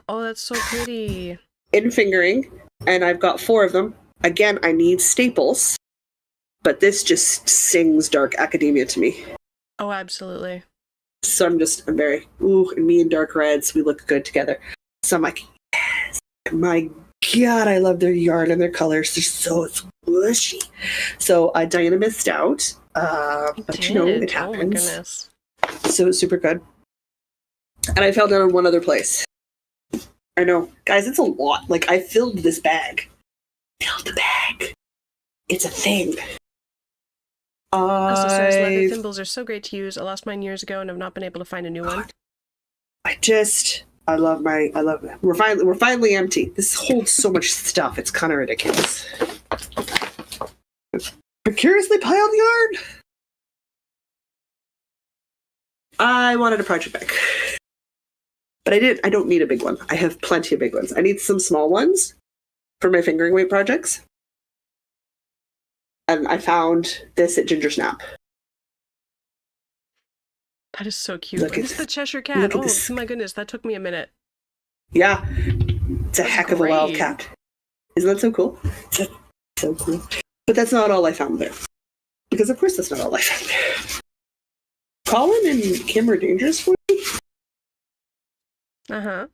Oh, that's so pretty. in fingering, and I've got 4 of them. Again, I need staples, but this just sings dark academia to me. Oh, absolutely. So I'm very, and me and dark reds, we look good together. So I'm like, yes, my God, I love their yarn and their colors. They're so squishy. So Diana missed out, but you know, it Oh my happens. goodness. So it's super good. And I fell down in one other place. I know. Guys, it's a lot. Like, I filled this bag. Filled the bag. It's a thing. Also says leather I thimbles are so great to use. I lost mine years ago and have not been able to find a new one. we're finally empty. This holds so much stuff. It's kind of ridiculous. Precariously piled yarn. I wanted a project bag. But I don't need a big one. I have plenty of big ones. I need some small ones for my fingering weight projects. And I found this at Ginger Snap. That is so cute. Look at- It's the Cheshire Cat. look at Oh this. my goodness, that took me a minute. Yeah. It's a That's heck of a wild great. cat. Isn't that so cool? So cool. But that's not all I found there. Because of course that's not all I found there. Colin and Kim are dangerous for me. Uh-huh.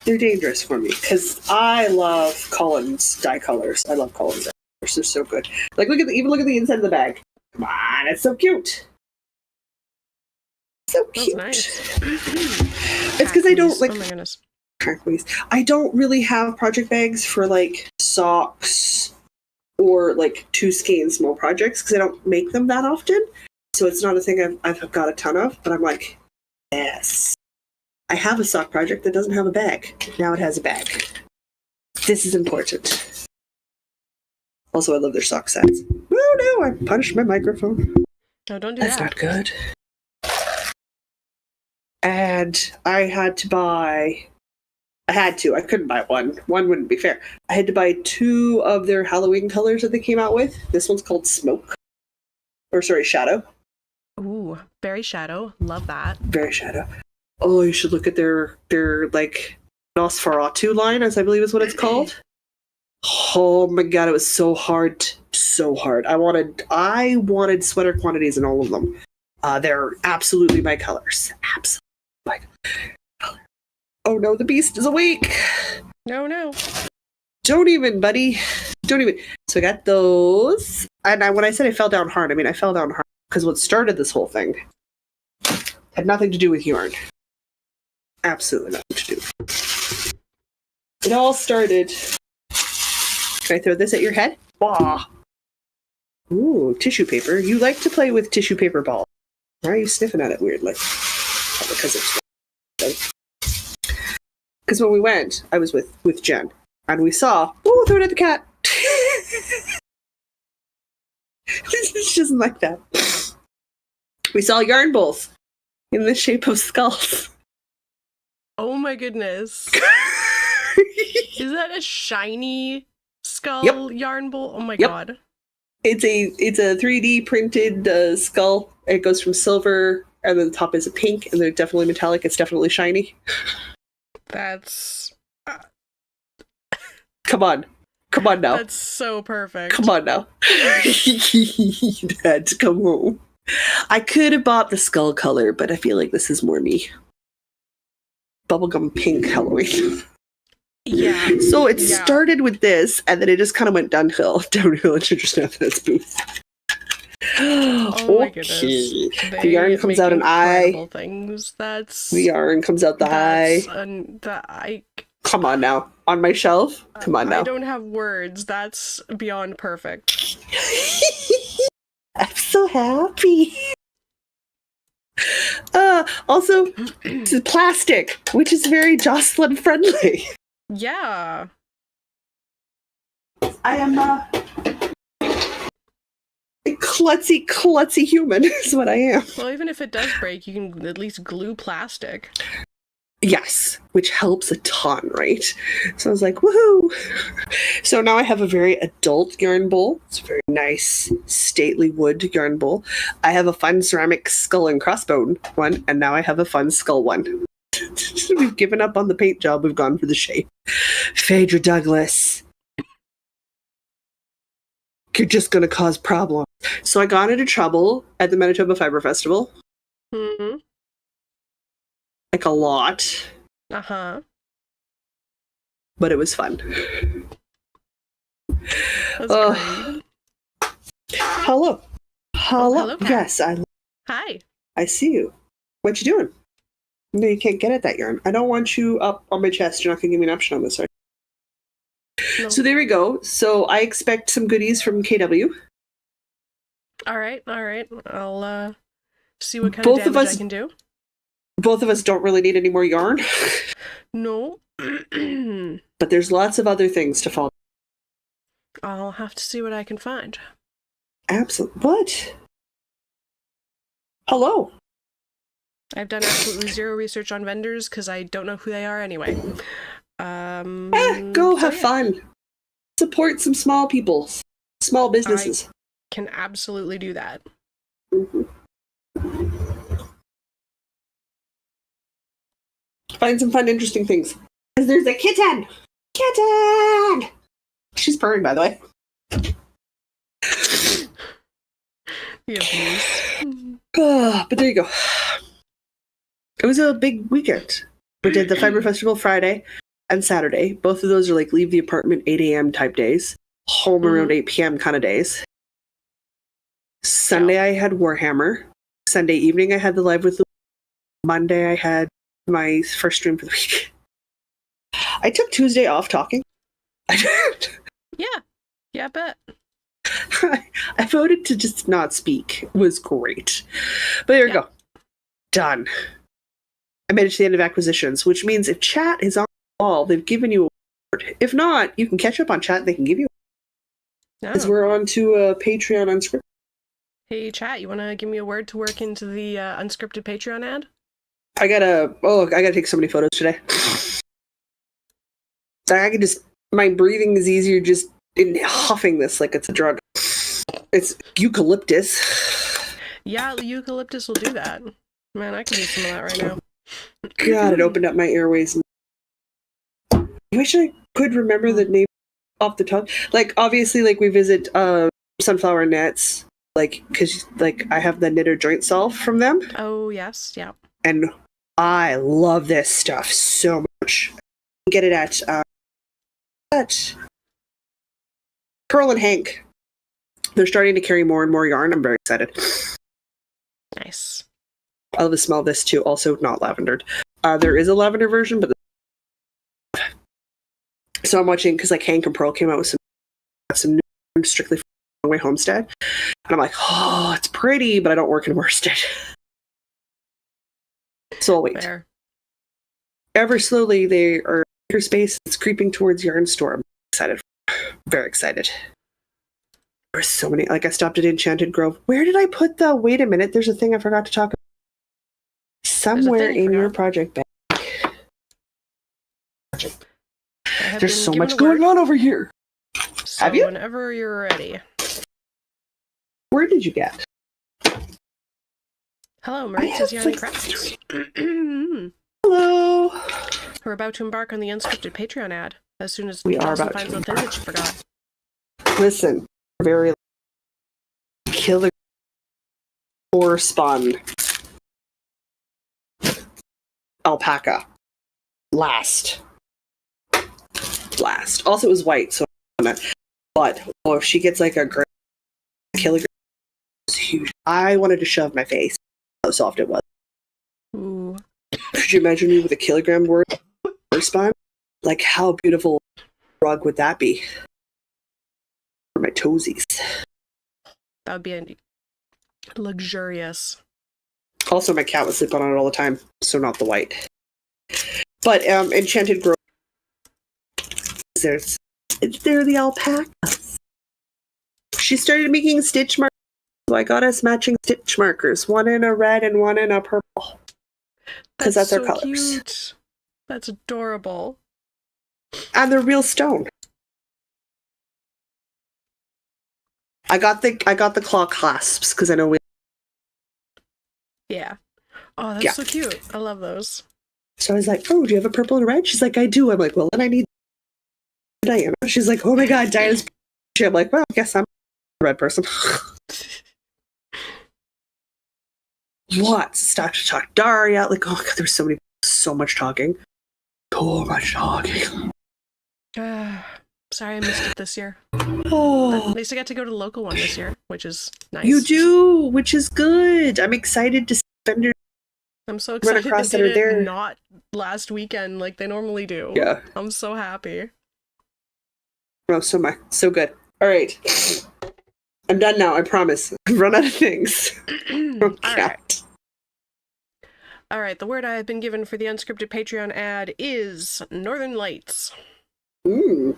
They're dangerous for me because I love Colin's dye colors. I love Colin's dye colors. They're so good. Like look at the inside of the bag. Come on, it's so cute. So That's cute. nice. It's because I don't like Oh my goodness. I don't really have project bags for like socks or like two skein small projects because I don't make them that often. So it's not a thing I've got a ton of. But I'm like, yes. I have a sock project that doesn't have a bag. Now it has a bag. This is important. Also, I love their sock sets. Oh no, I punched my microphone. No, don't do That's that. not good. And I had to buy. I couldn't buy one. One wouldn't be fair. I had to buy 2 of their Halloween colors that they came out with. This one's called Smoke. Or sorry, Shadow. Ooh, Berry Shadow. Love that. Very Shadow. Oh, you should look at their like Nosferatu line, as I believe is what it's called. Oh my god, it was so hard. So hard. I wanted sweater quantities in all of them. They're absolutely my colors. Absolutely my color. Oh no, the beast is awake. No. Don't even, buddy. Don't even. So I got those. And when I said I fell down hard, I mean I fell down hard because what started this whole thing had nothing to do with yarn. Absolutely nothing to do. It all started. Can I throw this at your head? Bah. Ooh, tissue paper. You like to play with tissue paper balls. Why are you sniffing at it weirdly? Oh, because it's. Because when we went, I was with Jen, and we saw. Ooh, throw it at the cat. She doesn't like that. We saw yarn bowls in the shape of skulls. Oh my goodness. Is that a shiny skull Yep. yarn bowl? Oh my Yep. god. It's a 3D printed skull. It goes from silver, and then the top is a pink, and they're definitely metallic. It's definitely shiny. That's Come on now. that's so perfect. Come on now. Dad, come home. I could have bought the skull color, but I feel like this is more me. Bubblegum pink Halloween. Yeah. So it Yeah. started with this, and then it just kind of went downhill into just Snap's booth. Oh my goodness. The yarn comes out an eye. Things. That's The yarn comes out the eye. that Come on now. On my shelf? Come on I now. don't have words. That's beyond perfect. I'm so happy. Also, this is plastic, which is very Jocelyn friendly. Yeah. I am a klutzy human is what I am. Well, even if it does break, you can at least glue plastic. Yes, which helps a ton, right? So I was like, woohoo! So now I have a very adult yarn bowl. It's a very nice, stately wood yarn bowl. I have a fun ceramic skull and crossbone one, and now I have a fun skull one. We've given up on the paint job. We've gone for the shape. Phaedra Douglas. You're just going to cause problems. So I got into trouble at the Manitoba Fiber Festival. Mm-hmm. Like a lot. Uh-huh. But it was fun. That's great. Hello. hello, Kat. Yes, Hi. I see you. What you doing? No, you can't get at that yarn. I don't want you up on my chest. You're not going to give me an option on this, right? No. So there we go. So I expect some goodies from KW. All right. I'll see what kind Both of of damage us- I can do. Both of us don't really need any more yarn, No. but there's lots of other things to follow. I'll have to see what I can find. Absolutely. What? Hello. I've done absolutely zero research on vendors because I don't know who they are anyway. Go have fun. Support some small people, small businesses. Can absolutely do that. Mhm. Find some fun, interesting things. Because there's a kitten! Kitten! She's purring, by the way. Yes, But there you go. It was a big weekend. We did the Fiber Festival Friday and Saturday. Both of those are like leave the apartment 8 a.m. type days. Home around 8 p.m. kind of days. Sunday I had Warhammer. Sunday evening I had the live with the Monday I had my first stream for the week. I took Tuesday off talking. I did. Yeah, I bet. I voted to just not speak. It was great. But there you go. Done. I made it to the end of acquisitions, which means if chat is on the wall, they've given you a word. If not, you can catch up on chat. They can give you because Oh. we're on to Patreon Unscripted. Hey, chat, you want to give me a word to work into the unscripted Patreon ad? I gotta take so many photos today. I can just, my breathing is easier just in huffing this like it's a drug. It's eucalyptus. Yeah, the eucalyptus will do that. Man, I can use some of that right now. God, it opened up my airways. I wish I could remember the name off the top. Like, obviously, like, we visit Sunflower Nets, like, because, like, I have the knitter joint solve from them, Oh, yes, yeah. and I love this stuff so much. Get it at Pearl and Hank. They're starting to carry more and more yarn. I'm very excited. Nice. I love the smell of this too. Also, not lavendered. There is a lavender version, but so I'm watching because like Hank and Pearl came out with some new strictly for Way Homestead, and I'm like, oh, it's pretty, but I don't work in worsted, so I'll wait. Fair. Ever slowly, they are your space. It's creeping towards Yarn Store. I'm excited, very excited. There's so many. Like I stopped at Enchanted Grove. Where did I put the? Wait a minute. There's a thing I forgot to talk about. Somewhere thing you in your forgot. project bag. I have There's been so given much a word, going on over here. So Have you? whenever you're ready. Where did you get? Hello, I have Maritza's Yarn like Crafts. Hello. We're about to embark on the unscripted Patreon ad as soon as We are Dawson about finds to the thing that you forgot. Listen, very killer or spun alpaca. Last. Also, it was white, so but if she gets like a great kilogram, it's huge. I wanted to shove my face. How soft it was. Ooh. Could you imagine me with a kilogram worth or spun? Like, how beautiful rug would that be for my toesies? That would be luxurious. Also, my cat would sleep on it all the time, so not the white. But Enchanted Grove, they're the alpacas. She started making stitch markers, so I got us matching stitch markers, one in a red and one in a purple. Because that's our colors. Cute. That's adorable. And they're real stone. I got the claw clasps because I know we. Yeah. Oh, that's so cute. I love those. So I was like, "Oh, do you have a purple and a red?" She's like, "I do." I'm like, "Well, then I need Diana." She's like, "Oh my god, Diana's." I'm like, "Well, I guess I'm a red person." Lots of stuff to talk. Daria, like, oh god, there's so much talking. So much talking. Sorry I missed it this year. Oh. But at least I got to go to the local one this year, which is nice. You do, which is good. I'm excited to spend your. I'm so excited across they that are did there. it not last weekend like they normally do. Yeah. I'm so happy. Oh, so good. All right. I'm done now, I promise. I've run out of things. All right, the word I have been given for the unscripted Patreon ad is Northern Lights. Ooh.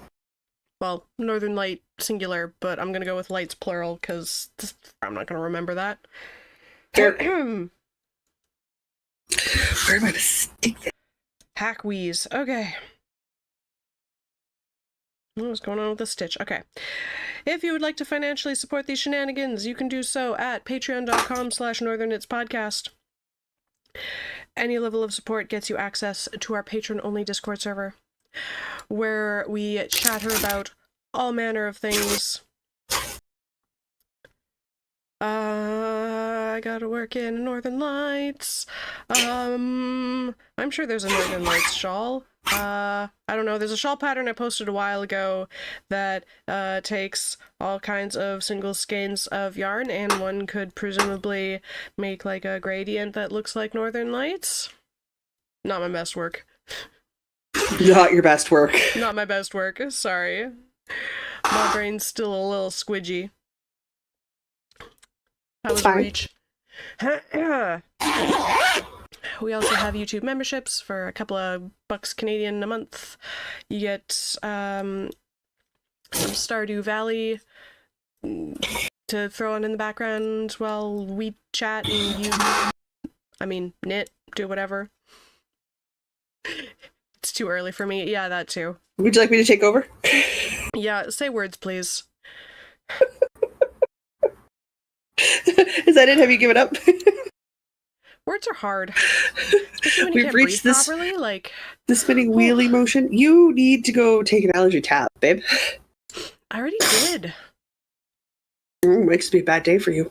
Well, Northern Light singular, but I'm going to go with lights plural because I'm not going to remember that. Where am I going to stick that? Hackwheeze. Okay. What's going on with the stitch? Okay. If you would like to financially support these shenanigans, you can do so at patreon.com/northernitspodcast. Any level of support gets you access to our patron-only Discord server, where we chatter about all manner of things. I gotta work in Northern Lights. I'm sure there's a Northern Lights shawl. I don't know, there's a shawl pattern I posted a while ago that takes all kinds of single skeins of yarn, and one could presumably make like a gradient that looks like Northern Lights. Not my best work. Not your best work. Not my best work, sorry. My brain's still a little squidgy. That was a reach. We also have YouTube memberships for a couple of bucks Canadian a month. You get some Stardew Valley to throw on in the background while we chat and knit, do whatever. It's too early for me. Yeah, that too. Would you like me to take over? Yeah, say words, please. Is that it? Have you given up? Words are hard. Especially when you can't breathe properly. Like the spinning wheelie motion. You need to go take an allergy tab, babe. I already did. Makes be a bad day for you.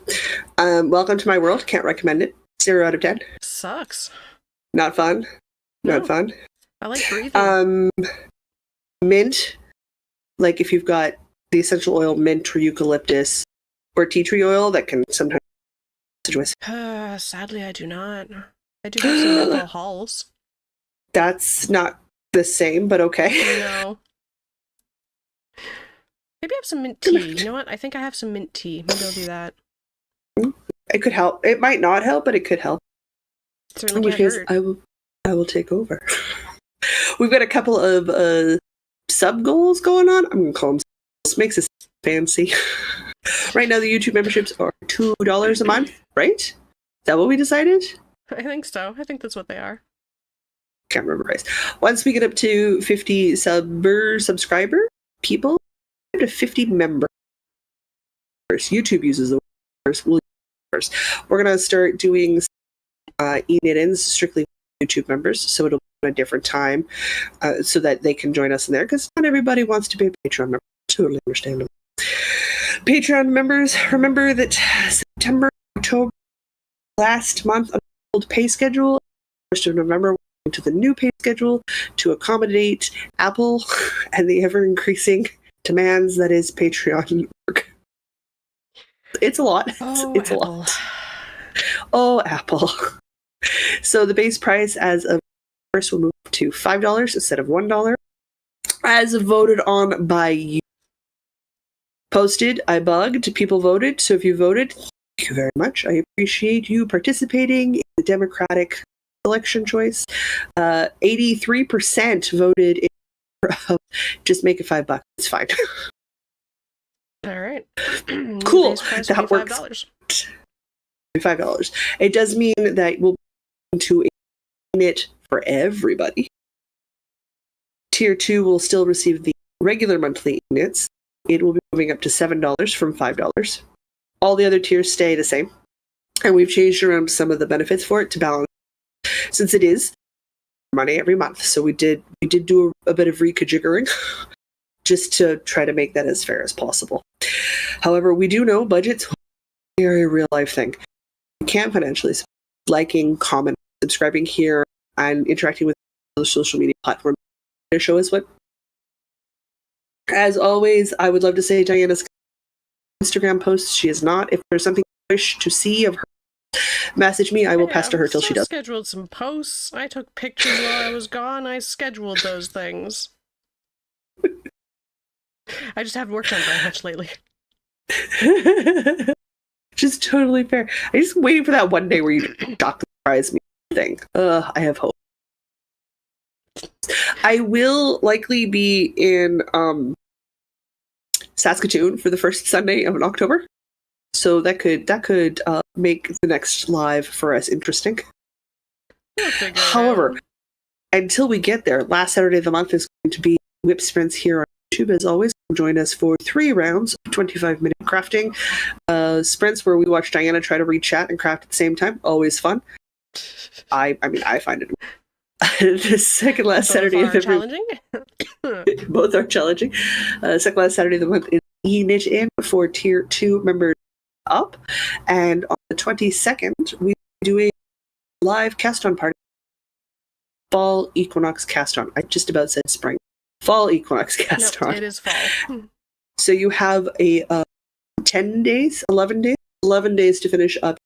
Welcome to my world. Can't recommend it. 0 out of 10. Sucks. Not fun. No. Not fun. I like breathing. Mint. Like if you've got the essential oil, mint or eucalyptus or tea tree oil, that can sometimes. Sadly, I do not. I do have some menthol halls. That's not the same, but okay. No. Maybe I have some mint tea. You know what? I think I have some mint tea. Maybe I'll do that. It could help. It might not help, but it could help. Certainly In which can't case, hurt. I will take over. We've got a couple of sub goals going on. I'm going to call them. This makes us fancy. Right now, the YouTube memberships are $2 a month, right? Is that what we decided? I think so. I think that's what they are. Can't remember price. Once we get up to 50 subscriber people, to 50 members. YouTube uses the words. We'll use the words. We're going to start doing e-knit-ins strictly YouTube members, so it'll be at a different time so that they can join us in there, because not everybody wants to be a Patreon member. Totally understandable. Patreon members, remember that September, October, last month on the old pay schedule, 1st of November, we're going to the new pay schedule to accommodate Apple and the ever-increasing demands that is Patreon work. It's a lot. It's a lot. Oh, Apple. So the base price as of first will move to $5 instead of $1. as voted on by you. Posted, I bugged, people voted. So if you voted, thank you very much. I appreciate you participating in the democratic election choice. 83% voted in just make it $5. It's fine. All right. Cool. Base price That will be works. $5. $5. It does mean that we'll be to it for everybody. Tier 2 will still receive the regular monthly units. It will be moving up to $7 from $5. All the other tiers stay the same. And we've changed around some of the benefits for it to balance, since it is money every month. So we did do a bit of reconfiguring just to try to make that as fair as possible. However, we do know budgets are a real life thing. You can't financially liking, comment, subscribing here, and interacting with the social media platform to show us what. As always, I would love to say Diana's Instagram posts. She is not. If there's something you wish to see of her, message me. I will pester her till she does. I scheduled some posts. I took pictures while I was gone. I scheduled those things. I just haven't worked on very much lately. Just totally fair. I'm just waiting for that one day where you shock and surprise me thing. I have hope. I will likely be in Saskatoon for the first Sunday of October, so that could make the next live for us interesting. However, until we get there, last Saturday of the month is going to be Whip Sprints here on YouTube. As always, join us for 3 rounds of 25-minute crafting sprints where we watch Diana try to read chat and craft at the same time. Always fun. I mean, I find it. The second last Saturday of every challenging. both are challenging. Second last Saturday of the month is E-Knit In for Tier 2 members up, and on the 22nd we do a live cast-on party. Fall Equinox cast-on. I just about said spring. Fall Equinox cast-on. Nope, it is fall. So you have a 11 days to finish up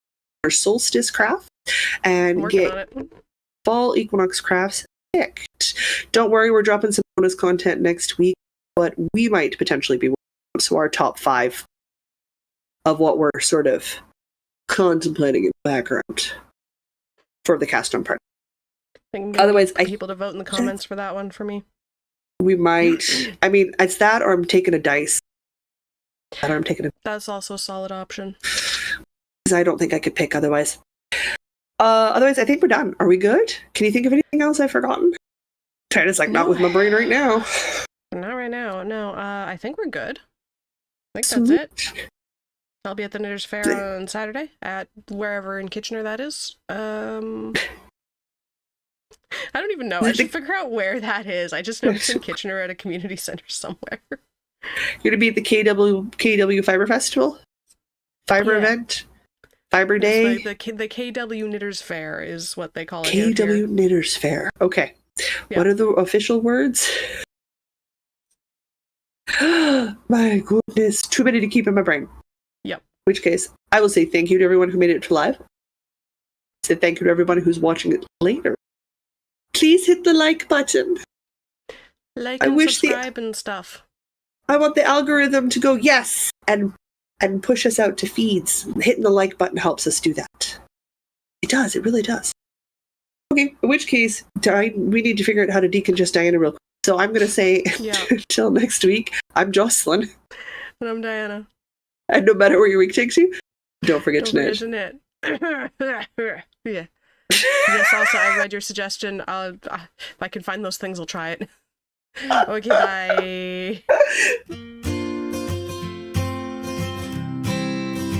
your solstice craft and Working get on it. Fall Equinox crafts picked. Don't worry, we're dropping some bonus content next week, but we might potentially be so our top 5 of what we're sort of contemplating in the background for the cast on part. Otherwise, people to vote in the comments for that one for me. We might. I mean, it's that, or I'm taking a dice. That, or I'm taking a. That's also a solid option. I don't think I could pick otherwise. Otherwise, I think we're done. Are we good? Can you think of anything else I've forgotten? Trying to not with my brain right now. Not right now. No, I think we're good. I think that's it. I'll be at the Knitters Fair on Saturday at wherever in Kitchener that is. I don't even know. I should figure out where that is. I just know it's in Kitchener at a community center somewhere. You're gonna be at the KW Fiber Festival? Event? Fiber Day? It's like the KW Knitters Fair is what they call it. KW Knitters Fair. Okay. Yeah. What are the official words? My goodness. Too many to keep in my brain. Yep. In which case, I will say thank you to everyone who made it to live. Say thank you to everyone who's watching it later. Please hit the like button. Like and subscribe and stuff. I want the algorithm to go yes and push us out to feeds. Hitting the like button helps us do that. It does. It really does. Okay, in which case, we need to figure out how to decongest Diana real quick. So I'm going to say, until next week, I'm Jocelyn. And I'm Diana. And no matter where your week takes you, don't forget to knit. Yeah. Yes, also, I read your suggestion. If I can find those things, I'll try it. Okay, bye.